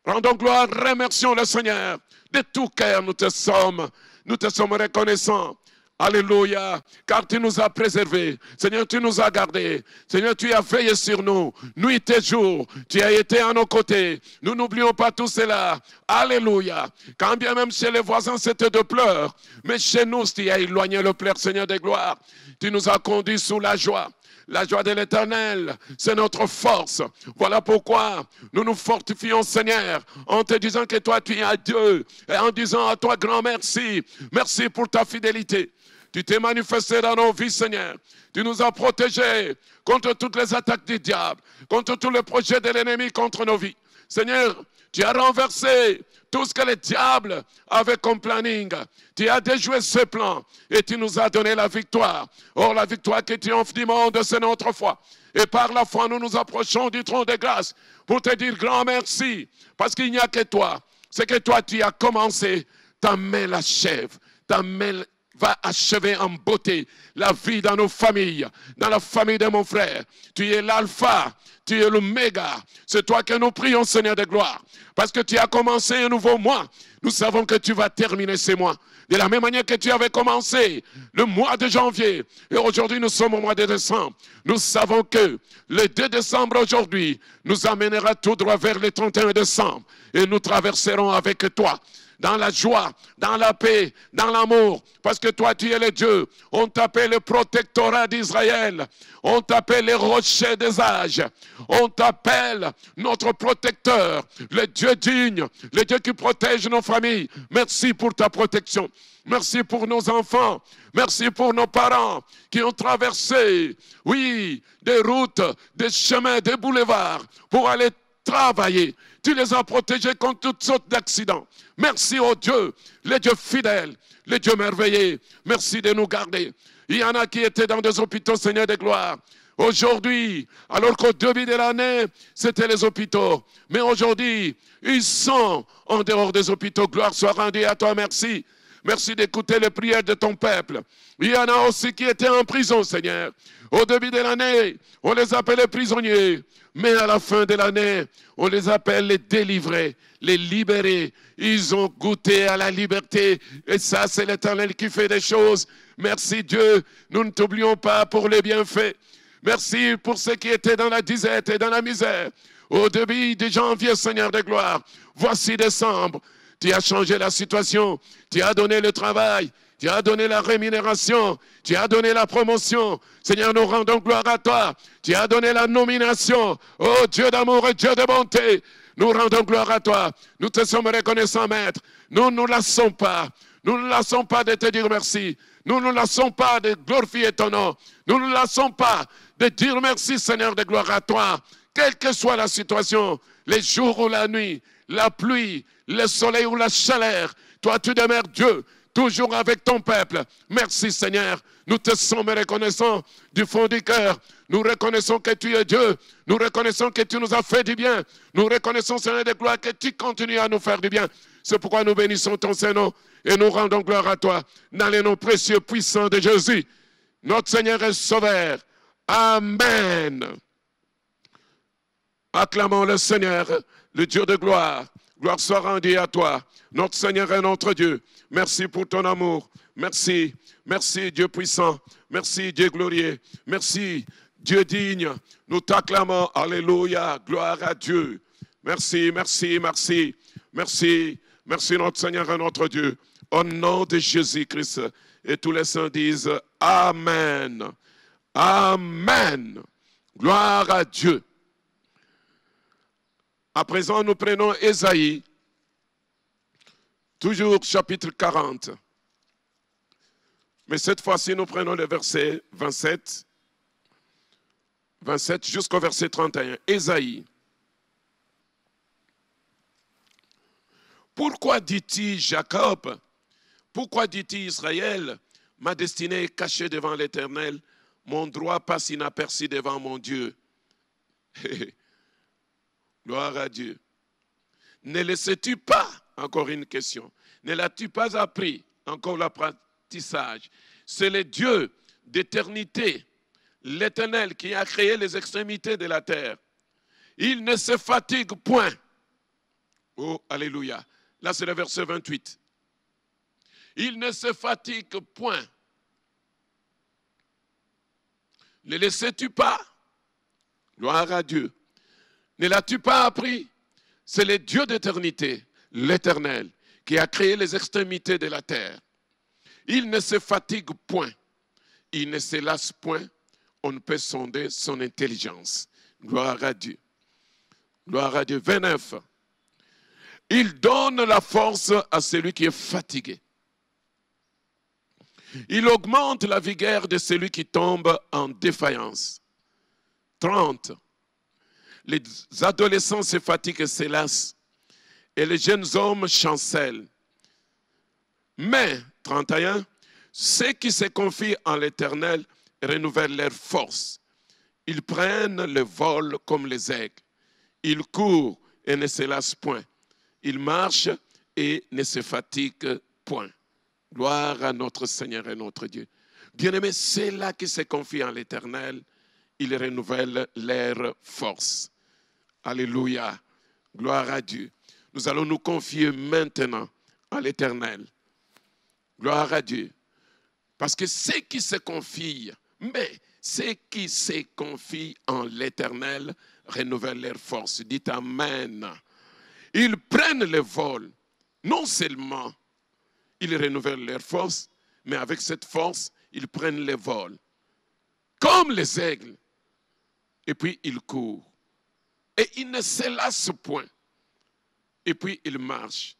Rendons gloire, remercions le Seigneur. De tout cœur, nous te sommes reconnaissants. Alléluia, car tu nous as préservés. Seigneur, tu nous as gardés. Seigneur, tu as veillé sur nous, nuit et jour. Tu as été à nos côtés. Nous n'oublions pas tout cela. Alléluia. Quand bien même chez les voisins, c'était de pleurs. Mais chez nous, tu as éloigné le pleur, Seigneur des gloires. Tu nous as conduits sous la joie. La joie de l'Éternel, c'est notre force. Voilà pourquoi nous nous fortifions, Seigneur, en te disant que toi, tu es Dieu. Et en disant à toi, grand merci. Merci pour ta fidélité. Tu t'es manifesté dans nos vies, Seigneur. Tu nous as protégés contre toutes les attaques du diable, contre tous les projets de l'ennemi contre nos vies. Seigneur, tu as renversé tout ce que le diable avait comme planning. Tu as déjoué ce plan et tu nous as donné la victoire. Or, la victoire qui triomphe du monde, c'est notre foi. Et par la foi, nous nous approchons du trône de grâce pour te dire grand merci. Parce qu'il n'y a que toi. C'est que toi, tu as commencé. Ta main l'achève. Ta main va achever en beauté la vie dans nos familles, dans la famille de mon frère. Tu es l'alpha, tu es l'oméga. C'est toi que nous prions, Seigneur de gloire. Parce que tu as commencé un nouveau mois. Nous savons que tu vas terminer ces mois. De la même manière que tu avais commencé le mois de janvier. Et aujourd'hui, nous sommes au mois de décembre. Nous savons que le 2 décembre aujourd'hui nous amènera tout droit vers le 31 décembre. Et nous traverserons avec toi. Dans la joie, dans la paix, dans l'amour, parce que toi tu es le Dieu. On t'appelle le protectorat d'Israël, on t'appelle le rocher des âges, on t'appelle notre protecteur, le Dieu digne, le Dieu qui protège nos familles. Merci pour ta protection, merci pour nos enfants, merci pour nos parents qui ont traversé, oui, des routes, des chemins, des boulevards pour aller travailler. Tu les as protégés contre toutes sortes d'accidents. Merci au Dieu, le Dieu fidèle, le Dieu merveilleux. Merci de nous garder. Il y en a qui étaient dans des hôpitaux, Seigneur de gloire. Aujourd'hui, alors qu'au début de l'année, c'était les hôpitaux. Mais aujourd'hui, ils sont en dehors des hôpitaux. Gloire soit rendue à toi, merci. Merci d'écouter les prières de ton peuple. Il y en a aussi qui étaient en prison, Seigneur. Au début de l'année, on les appelait prisonniers. Mais à la fin de l'année, on les appelle les délivrés, les libérés. Ils ont goûté à la liberté. Et ça, c'est l'Éternel qui fait des choses. Merci Dieu, nous ne t'oublions pas pour les bienfaits. Merci pour ceux qui étaient dans la disette et dans la misère. Au début de janvier, Seigneur de gloire, voici décembre. Tu as changé la situation, tu as donné le travail, tu as donné la rémunération, tu as donné la promotion. Seigneur, nous rendons gloire à toi. Tu as donné la nomination. Oh Dieu d'amour et Dieu de bonté, nous rendons gloire à toi. Nous te sommes reconnaissants, Maître. Nous ne nous lassons pas. Nous ne nous lassons pas de te dire merci. Nous ne nous lassons pas de glorifier ton nom. Nous ne nous lassons pas de dire merci, Seigneur, de gloire à toi. Quelle que soit la situation, les jours ou la nuit, la pluie, le soleil ou la chaleur, toi tu demeures Dieu, toujours avec ton peuple. Merci Seigneur, nous te sommes reconnaissants du fond du cœur. Nous reconnaissons que tu es Dieu, nous reconnaissons que tu nous as fait du bien. Nous reconnaissons Seigneur de gloire que tu continues à nous faire du bien. C'est pourquoi nous bénissons ton Saint-Nom et nous rendons gloire à toi dans les noms précieux puissants de Jésus, notre Seigneur et Sauveur. Amen. Acclamons le Seigneur, le Dieu de gloire. Gloire soit rendue à toi, notre Seigneur et notre Dieu. Merci pour ton amour. Merci, merci Dieu puissant. Merci Dieu glorieux. Merci Dieu digne. Nous t'acclamons. Alléluia. Gloire à Dieu. Merci, merci, merci. Merci, merci notre Seigneur et notre Dieu. Au nom de Jésus-Christ. Et tous les saints disent Amen. Amen. Gloire à Dieu. À présent, nous prenons Ésaïe, toujours chapitre 40. Mais cette fois-ci, nous prenons le verset 27 jusqu'au verset 31. Ésaïe. Pourquoi dit-il Jacob? Pourquoi dit-il Israël? Ma destinée est cachée devant l'Éternel, mon droit passe inaperçu devant mon Dieu. Gloire à Dieu. Ne le sais-tu pas, encore une question, ne l'as-tu pas appris, encore l'apprentissage? C'est le Dieu d'éternité, l'Éternel qui a créé les extrémités de la terre. Il ne se fatigue point. Oh, alléluia. Là, c'est le verset 28. Il ne se fatigue point. Ne le sais-tu pas? Gloire à Dieu. Ne l'as-tu pas appris? C'est le Dieu d'éternité, l'Éternel, qui a créé les extrémités de la terre. Il ne se fatigue point. Il ne se lasse point. On ne peut sonder son intelligence. Gloire à Dieu. Gloire à Dieu. 29. Il donne la force à celui qui est fatigué. Il augmente la vigueur de celui qui tombe en défaillance. 30. Les adolescents se fatiguent et se lassent, et les jeunes hommes chancellent. Mais, 31, ceux qui se confient en l'Éternel renouvellent leur force. Ils prennent le vol comme les aigles. Ils courent et ne se lassent point. Ils marchent et ne se fatiguent point. Gloire à notre Seigneur et notre Dieu. Bien-aimés, ceux-là qui se confient en l'Éternel, ils renouvellent leur force. Alléluia. Gloire à Dieu. Nous allons nous confier maintenant à l'Éternel. Gloire à Dieu. Parce que ceux qui se confient, mais ceux qui se confient en l'Éternel renouvellent leur force. Dites Amen. Ils prennent le vol. Non seulement ils renouvellent leur force, mais avec cette force, ils prennent le vol. Comme les aigles. Et puis ils courent. Et ils ne se lassent point. Et puis ils marchent.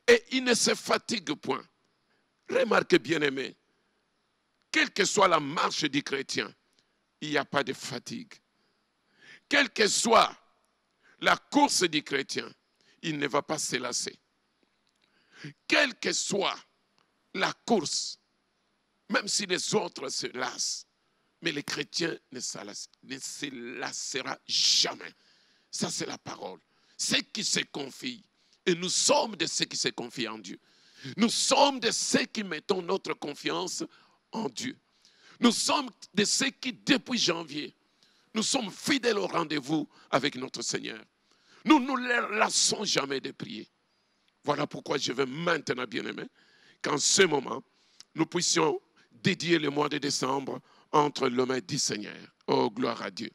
Et ils ne se fatiguent point. Remarquez bien aimé, quelle que soit la marche du chrétien, il n'y a pas de fatigue. Quelle que soit la course du chrétien, il ne va pas se lasser. Quelle que soit la course, même si les autres se lassent, mais les chrétiens ne se lassera jamais. Ça, c'est la parole. Ceux qui se confient, et nous sommes de ceux qui se confient en Dieu. Nous sommes de ceux qui mettons notre confiance en Dieu. Nous sommes de ceux qui, depuis janvier, nous sommes fidèles au rendez-vous avec notre Seigneur. Nous ne nous lassons jamais de prier. Voilà pourquoi je veux maintenant, bien-aimés, qu'en ce moment, nous puissions dédier le mois de décembre entre les mains du Seigneur. Oh, gloire à Dieu.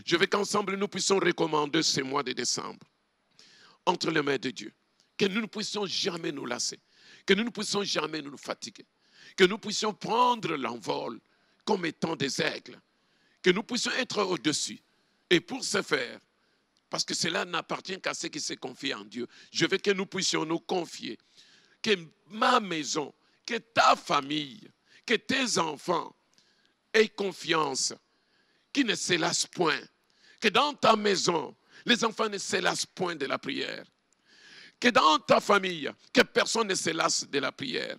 Je veux qu'ensemble, nous puissions recommander ce mois de décembre entre les mains de Dieu. Que nous ne puissions jamais nous lasser. Que nous ne puissions jamais nous fatiguer. Que nous puissions prendre l'envol comme étant des aigles. Que nous puissions être au-dessus. Et pour ce faire, parce que cela n'appartient qu'à ceux qui se confient en Dieu, je veux que nous puissions nous confier. Que ma maison, que ta famille, que tes enfants aient confiance, qu'ils ne se lassent point. Que dans ta maison, les enfants ne se lassent point de la prière. Que dans ta famille, que personne ne se lasse de la prière.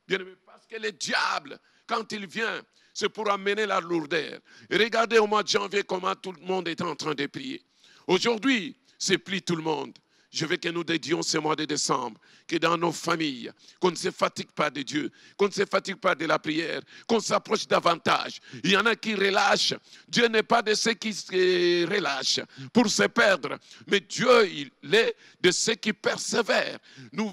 Bien aimé, parce que le diable, quand il vient, c'est pour amener la lourdeur. Et regardez au mois de janvier comment tout le monde est en train de prier. Aujourd'hui, c'est plus tout le monde. Je veux que nous dédions ce mois de décembre, que dans nos familles, qu'on ne se fatigue pas de Dieu, qu'on ne se fatigue pas de la prière, qu'on s'approche davantage. Il y en a qui relâchent. Dieu n'est pas de ceux qui se relâchent pour se perdre, mais Dieu, il est de ceux qui persévèrent.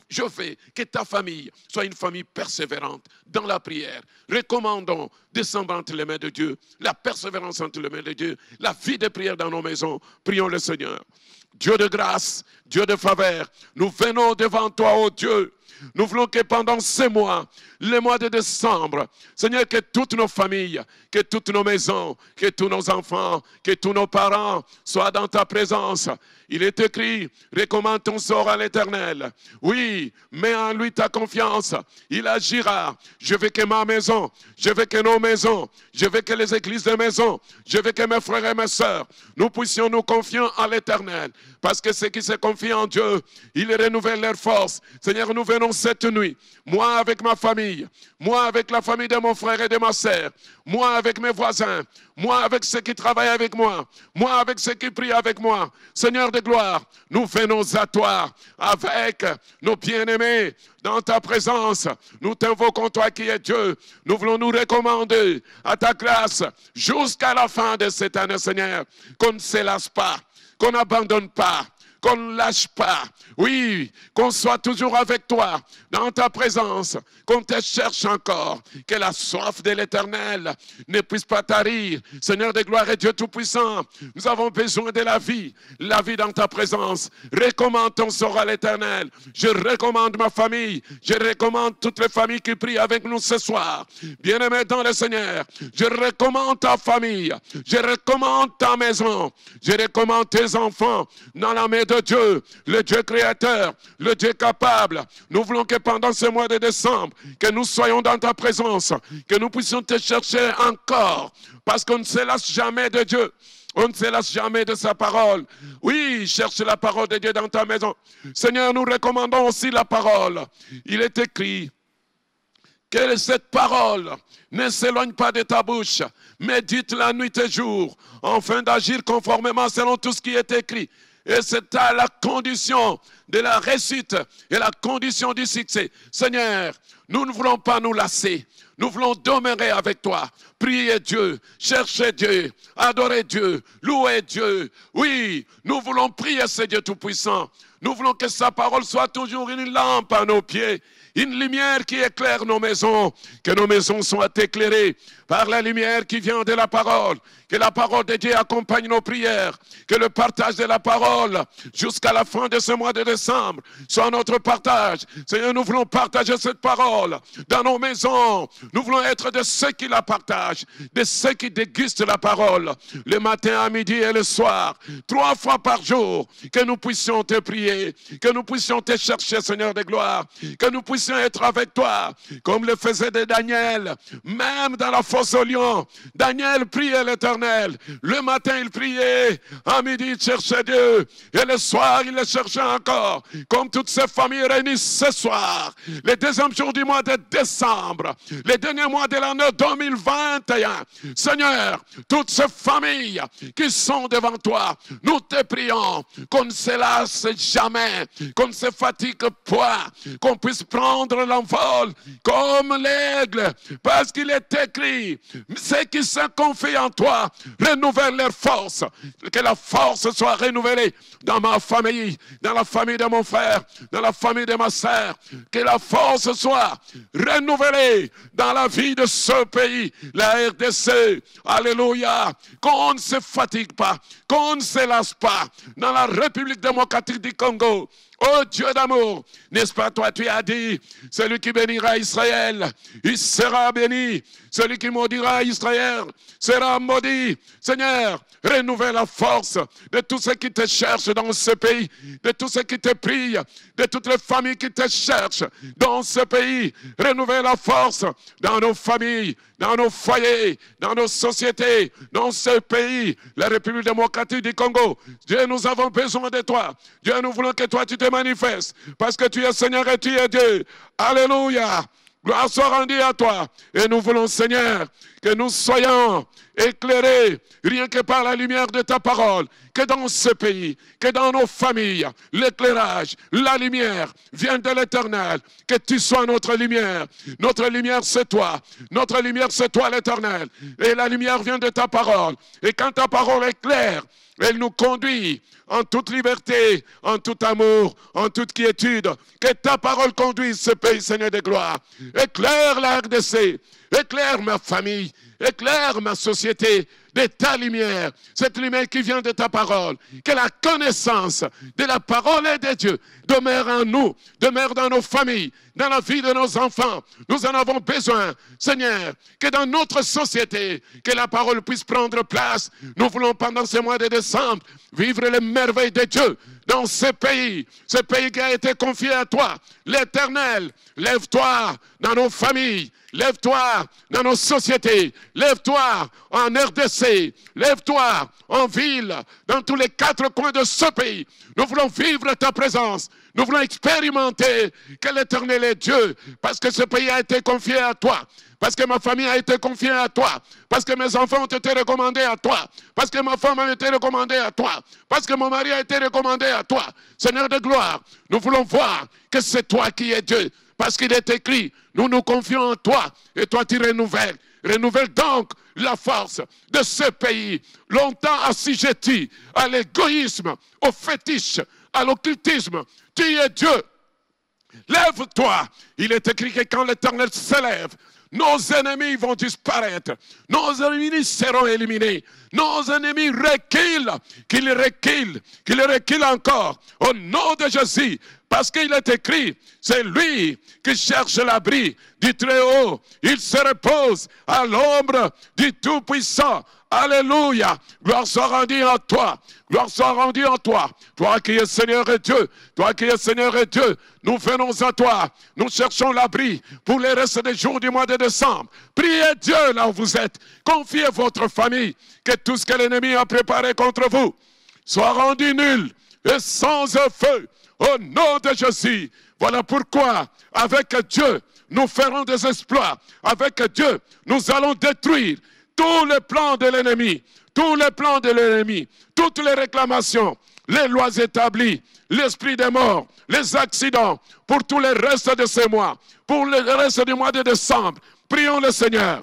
Je veux que ta famille soit une famille persévérante dans la prière. Recommandons décembre entre les mains de Dieu, la persévérance entre les mains de Dieu, la vie de prière dans nos maisons. Prions le Seigneur. Dieu de grâce, Dieu de faveur, nous venons devant toi, ô Dieu. Nous voulons que pendant ces mois, le mois de décembre, Seigneur, que toutes nos familles, que toutes nos maisons, que tous nos enfants, que tous nos parents soient dans ta présence. Il est écrit, recommande ton sort à l'Éternel. Oui, mets en lui ta confiance, il agira. Je veux que ma maison, je veux que nos maisons, je veux que les églises de maison, je veux que mes frères et mes sœurs, nous puissions nous confier en l'Éternel. Parce que ceux qui se confient en Dieu, ils renouvellent leur force. Seigneur, nous venons cette nuit, moi avec ma famille, moi avec la famille de mon frère et de ma sœur, moi avec mes voisins, moi avec ceux qui travaillent avec moi avec ceux qui prient avec moi. Seigneur de gloire, nous venons à toi avec nos bien-aimés dans ta présence. Nous t'invoquons, toi qui es Dieu. Nous voulons nous recommander à ta grâce jusqu'à la fin de cette année, Seigneur, qu'on ne se lasse pas, qu'on n'abandonne pas, qu'on ne lâche pas. Oui, qu'on soit toujours avec toi, dans ta présence, qu'on te cherche encore, que la soif de l'Éternel ne puisse pas tarir. Seigneur de gloire et Dieu Tout-Puissant, nous avons besoin de la vie dans ta présence. Recommande ton sort à l'Éternel. Je recommande ma famille, je recommande toutes les familles qui prient avec nous ce soir. Bien-aimé dans le Seigneur, je recommande ta famille, je recommande ta maison, je recommande tes enfants dans la main de Dieu, le Dieu créateur, le Dieu capable. Nous voulons que pendant ce mois de décembre, que nous soyons dans ta présence, que nous puissions te chercher encore, parce qu'on ne se lasse jamais de Dieu. On ne se lasse jamais de sa parole. Oui, cherche la parole de Dieu dans ta maison. Seigneur, nous recommandons aussi la parole. Il est écrit que cette parole ne s'éloigne pas de ta bouche, mais dites-la nuit et jour, afin d'agir conformément selon tout ce qui est écrit. Et c'est à la condition de la réussite et la condition du succès. Seigneur, nous ne voulons pas nous lasser. Nous voulons demeurer avec toi, prier Dieu, chercher Dieu, adorer Dieu, louer Dieu. Oui, nous voulons prier ce Dieu Tout-Puissant. Nous voulons que sa parole soit toujours une lampe à nos pieds, une lumière qui éclaire nos maisons, que nos maisons soient éclairées par la lumière qui vient de la parole, que la parole de Dieu accompagne nos prières, que le partage de la parole jusqu'à la fin de ce mois de décembre soit notre partage. Seigneur, nous voulons partager cette parole dans nos maisons. Nous voulons être de ceux qui la partagent, de ceux qui dégustent la parole le matin, à midi et le soir, 3 fois par jour, que nous puissions te prier, que nous puissions te chercher, Seigneur de gloire, que nous puissions être avec toi, comme le faisait de Daniel, même dans la fosse aux lions. Daniel priait l'Éternel. Le matin, il priait, à midi, il cherchait Dieu, et le soir, il le cherchait encore, comme toutes ces familles réunies ce soir, le 2e jour du mois de décembre, le dernier mois de l'année 2021. Seigneur, toutes ces familles qui sont devant toi, nous te prions qu'on ne se lasse jamais, qu'on ne se fatigue pas, qu'on puisse prendre l'envol comme l'aigle, parce qu'il est écrit, ceux qui se confient en toi renouvellent leur force. Que la force soit renouvelée dans ma famille, dans la famille de mon frère, dans la famille de ma sœur. Que la force soit renouvelée dans la vie de ce pays, la RDC. Alléluia. Qu'on ne se fatigue pas, qu'on ne se lasse pas dans la République démocratique du Congo. Oh Dieu d'amour, n'est-ce pas toi, tu as dit, celui qui bénira Israël, il sera béni. Celui qui maudira Israël sera maudit. Seigneur, renouvelle la force de tous ceux qui te cherchent dans ce pays, de tous ceux qui te prient, de toutes les familles qui te cherchent dans ce pays. Renouvelle la force dans nos familles, dans nos foyers, dans nos sociétés, dans ce pays, la République démocratique du Congo. Dieu, nous avons besoin de toi. Dieu, nous voulons que toi, tu te manifestes, parce que tu es Seigneur et tu es Dieu. Alléluia. Gloire soit rendue à toi. Et nous voulons, Seigneur, que nous soyons éclairés rien que par la lumière de ta parole. Que dans ce pays, que dans nos familles, l'éclairage, la lumière vienne de l'Éternel. Que tu sois notre lumière. Notre lumière, c'est toi. Notre lumière, c'est toi, l'Éternel. Et la lumière vient de ta parole. Et quand ta parole est claire, elle nous conduit en toute liberté, en tout amour, en toute quiétude. Que ta parole conduise ce pays, Seigneur de gloire. Éclaire la RDC, éclaire ma famille, éclaire ma société de ta lumière, cette lumière qui vient de ta parole. Que la connaissance de la parole de Dieu demeure en nous, demeure dans nos familles, dans la vie de nos enfants. Nous en avons besoin, Seigneur, que dans notre société, que la parole puisse prendre place. Nous voulons pendant ce mois de décembre vivre les merveilles de Dieu dans ce pays qui a été confié à toi, l'Éternel. Lève-toi dans nos familles, lève-toi dans nos sociétés, lève-toi en RDC, lève-toi en ville, dans tous les 4 coins de ce pays. Nous voulons vivre ta présence. Nous voulons expérimenter que l'Éternel est Dieu, parce que ce pays a été confié à toi, parce que ma famille a été confiée à toi, parce que mes enfants ont été recommandés à toi, parce que ma femme a été recommandée à toi, parce que mon mari a été recommandé à toi. Seigneur de gloire, nous voulons voir que c'est toi qui es Dieu, parce qu'il est écrit, nous nous confions en toi, et toi tu renouvelles. Renouvelle donc la force de ce pays, longtemps assujetti à l'égoïsme, au fétiche, à l'occultisme. Tu es Dieu. Lève-toi. Il est écrit que quand l'Éternel s'élève, nos ennemis vont disparaître. Nos ennemis seront éliminés. Nos ennemis reculent. Qu'ils reculent encore. Au nom de Jésus. Parce qu'il est écrit, c'est lui qui cherche l'abri du Très-Haut. Il se repose à l'ombre du Tout-Puissant. Alléluia. Gloire soit rendue en toi. Gloire soit rendue en toi. Toi qui es Seigneur et Dieu. Toi qui es Seigneur et Dieu. Nous venons à toi. Nous cherchons l'abri pour les restes des jours du mois de décembre. Priez Dieu là où vous êtes. Confiez votre famille. Que tout ce que l'ennemi a préparé contre vous soit rendu nul et sans feu. Au nom de Jésus. Voilà pourquoi, avec Dieu, nous ferons des exploits. Avec Dieu, nous allons détruire tous les plans de l'ennemi. Tous les plans de l'ennemi. Toutes les réclamations. Les lois établies. L'esprit des morts. Les accidents. Pour tous les restes de ces mois. Pour le reste du mois de décembre. Prions le Seigneur.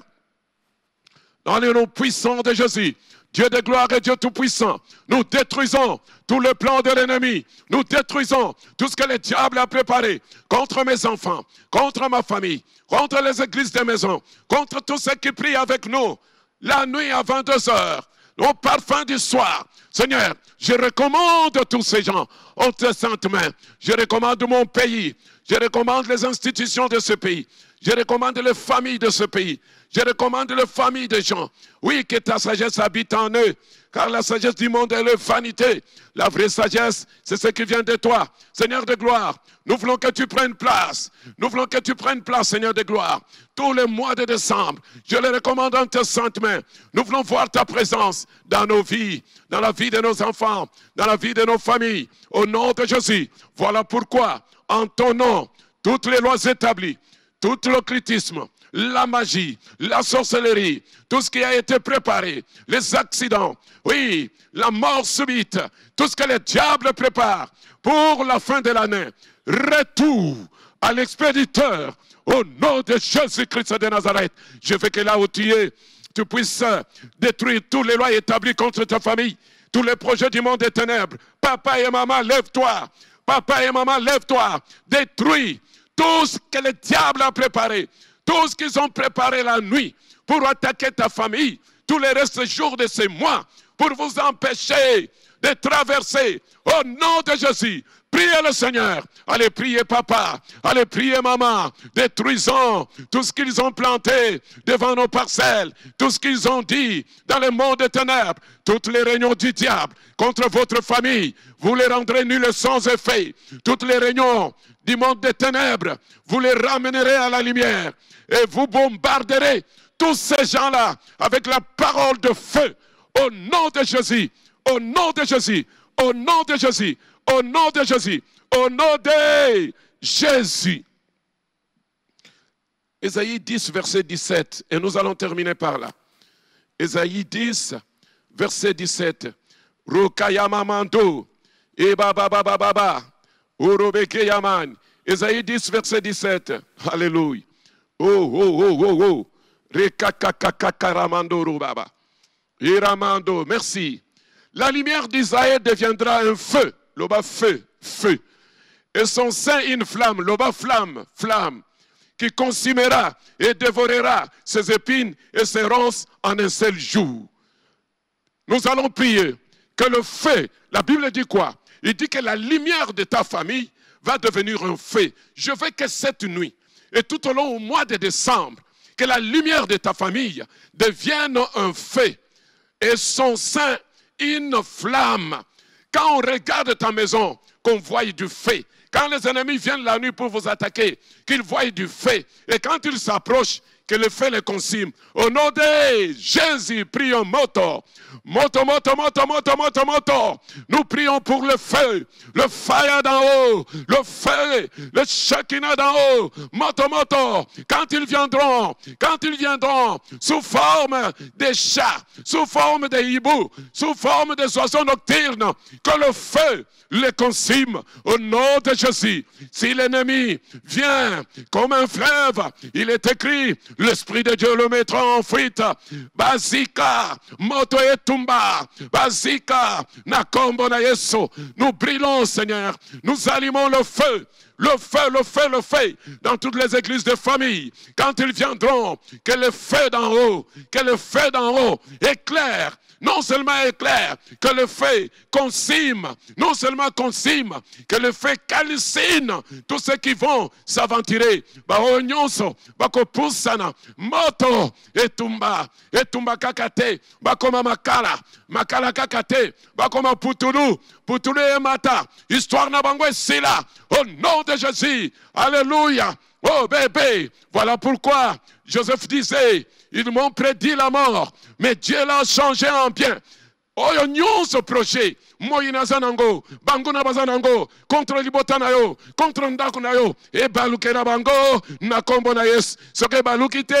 Dans le nom puissant de Jésus. Dieu de gloire et Dieu tout-puissant, nous détruisons tout le plan de l'ennemi. Nous détruisons tout ce que le diable a préparé contre mes enfants, contre ma famille, contre les églises des maisons, contre tous ceux qui prient avec nous la nuit à 22h, au parfum du soir. Seigneur, je recommande tous ces gens en tes saintes mains. Je recommande mon pays. Je recommande les institutions de ce pays. Je recommande les familles de ce pays. Je recommande les familles des gens. Oui, que ta sagesse habite en eux. Car la sagesse du monde est leur vanité. La vraie sagesse, c'est ce qui vient de toi. Seigneur de gloire, nous voulons que tu prennes place. Nous voulons que tu prennes place, Seigneur de gloire. Tous les mois de décembre, je les recommande en tes saintes mains. Nous voulons voir ta présence dans nos vies, dans la vie de nos enfants, dans la vie de nos familles. Au nom de Jésus, voilà pourquoi, en ton nom, toutes les lois établies, tout l'occultisme, la magie, la sorcellerie, tout ce qui a été préparé, les accidents, oui, la mort subite, tout ce que le diable prépare pour la fin de l'année, retour à l'expéditeur au nom de Jésus-Christ de Nazareth. Je veux que là où tu es, tu puisses détruire toutes les lois établies contre ta famille, tous les projets du monde des ténèbres. Papa et maman, lève-toi. Papa et maman, lève-toi. Détruis tout ce que le diable a préparé, tout ce qu'ils ont préparé la nuit pour attaquer ta famille, tous les restes des jours de ces mois, pour vous empêcher de traverser. Au nom de Jésus, priez le Seigneur. Allez prier papa, allez prier maman. Détruisons tout ce qu'ils ont planté devant nos parcelles, tout ce qu'ils ont dit dans le monde des ténèbres, toutes les réunions du diable contre votre famille, vous les rendrez nuls sans effet. Toutes les réunions du monde des ténèbres, vous les ramènerez à la lumière et vous bombarderez tous ces gens-là avec la parole de feu. Au nom de Jésus, au nom de Jésus, au nom de Jésus, au nom de Jésus, au nom de Jésus. Ésaïe 10, verset 17, et nous allons terminer par là. Ésaïe 10, verset 17. Rokayamamando, ebababababa, urobeke yaman. Ésaïe 10, verset 17. Alléluia. Oh, oh, oh, oh, oh. Rekakakakaramando rubaba. Iramando, merci. La lumière d'Israël deviendra un feu. Loba feu, feu. Et son sein une flamme. Loba flamme, flamme. Qui consumera et dévorera ses épines et ses ronces en un seul jour. Nous allons prier que le feu, la Bible dit quoi? Il dit que la lumière de ta famille va devenir un feu. Je veux que cette nuit et tout au long du mois de décembre, que la lumière de ta famille devienne un feu et son sein une flamme. Quand on regarde ta maison, qu'on voit du feu. Quand les ennemis viennent la nuit pour vous attaquer, qu'ils voient du feu. Et quand ils s'approchent, que le feu les consume. Au nom de Jésus, prions moto. Moto, moto, moto, moto, moto, moto. Nous prions pour le feu d'en haut, le feu, le Shekinah d'en haut. Moto, moto. Quand ils viendront sous forme de chats, sous forme de hiboux, sous forme des oiseaux nocturnes, que le feu les consume. Au nom de Jésus. Si l'ennemi vient comme un fleuve, il est écrit, l'Esprit de Dieu le mettra en fuite. Bazika, moto et tumba, bazika, nakombo na yeso. Nous brûlons, Seigneur, nous allumons le feu. Le feu, le feu, le feu, dans toutes les églises de famille. Quand ils viendront, que le feu d'en haut, que le feu d'en haut éclaire. Non seulement éclair, que le feu consume, non seulement consume, que le feu calcine tous ceux qui vont s'aventurer. Bao nyonso, bako pusana, moto, etumba kakate, bakoma makala, makala kakate, bakoma putulu, putulu et mata, histoire na bango sila, au nom de Jésus, alléluia. Oh bébé, voilà pourquoi Joseph disait, ils m'ont prédit la mort, mais Dieu l'a changé en bien. Oh, ce projet, Moïna Zanango, Banguna Bazanango, contre Libota Nayo, contre Ndaku Nayo, et Balukena Bango, Nakombo Nayes, Soke Balukite,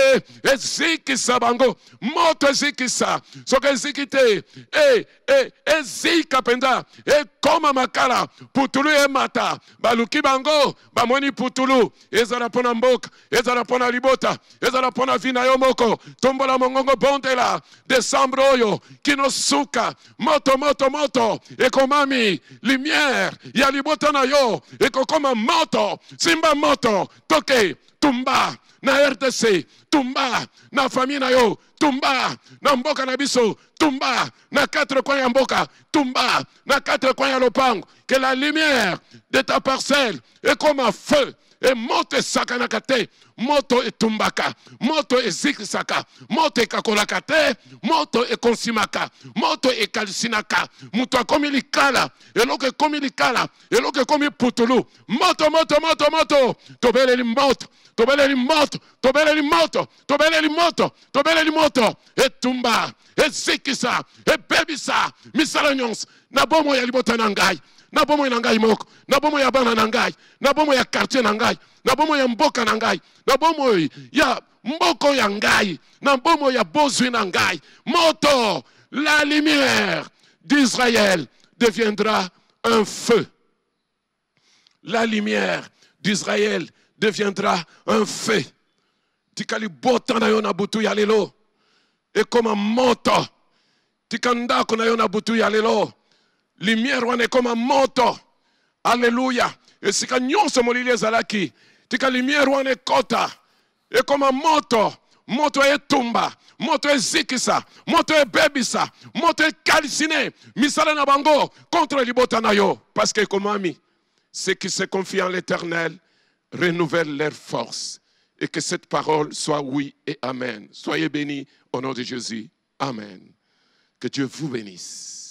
et Zikisa Bango, Moto Zikisa, Soke Zikite, et Zika Penda, et Koma Makala, Putulu et Mata, Baluki Bango, Bamoni Putulu, et Zarapona Mbok, et Zarapona Libota, et Zarapona Vinayo Moko, Tombola Mongongo Bondela, Décembre Oyo, Kinosuka, moto, moto, moto, et komami, lumière, yalibota na yo, et kokoma moto, simba moto, toke, tumba, na RTC, tumba, na famille na yo, tumba, na mboka na biso, tumba, na 4 coins ya mboka, tumba, na 4 coins ya lopango, que la lumière de ta parcelle est comme un feu, et monte sakanakate, moto e tumbaka, moto e zikisaka, moto e kakolakate, moto e konsimaka, moto e kalisinaka, muto akomi likala, eloke komi likala, eloke komi putulu, moto, moto, moto, moto, tobele li moto, tobele li moto, tobele li moto, tobele li moto, tobele li moto, e tumba, e zikisa, e bebisa, misalanyons, na bomo ya libota nangai, na bomo ya nangai moko, na bomo ya bana nangai, na bomo ya quartier nangai, na bomo ya mboka nangai, na bomo ya mboko ya ngai, na bomo ya bozwi nangai. Moto, la lumière d'Israël deviendra un feu. La lumière d'Israël deviendra un feu. Tikali bota na yo na butu ya lelo. Et comme un moto, tikanda ko na yo na butu ya lelo. Lumière wane comme un moto. Alléluia. Et si ka nyonso molili ezalaki, tika lumière wane kota. Et comme un moto, moto e tumba, moto e zikisa, moto e bebisa, moto e kalisine, misala na bango contre libota na yo. Parce que comme ami, ceux qui se confient en l'Éternel renouvellent leur force. Et que cette parole soit oui et amen. Soyez bénis au nom de Jésus. Amen. Que Dieu vous bénisse.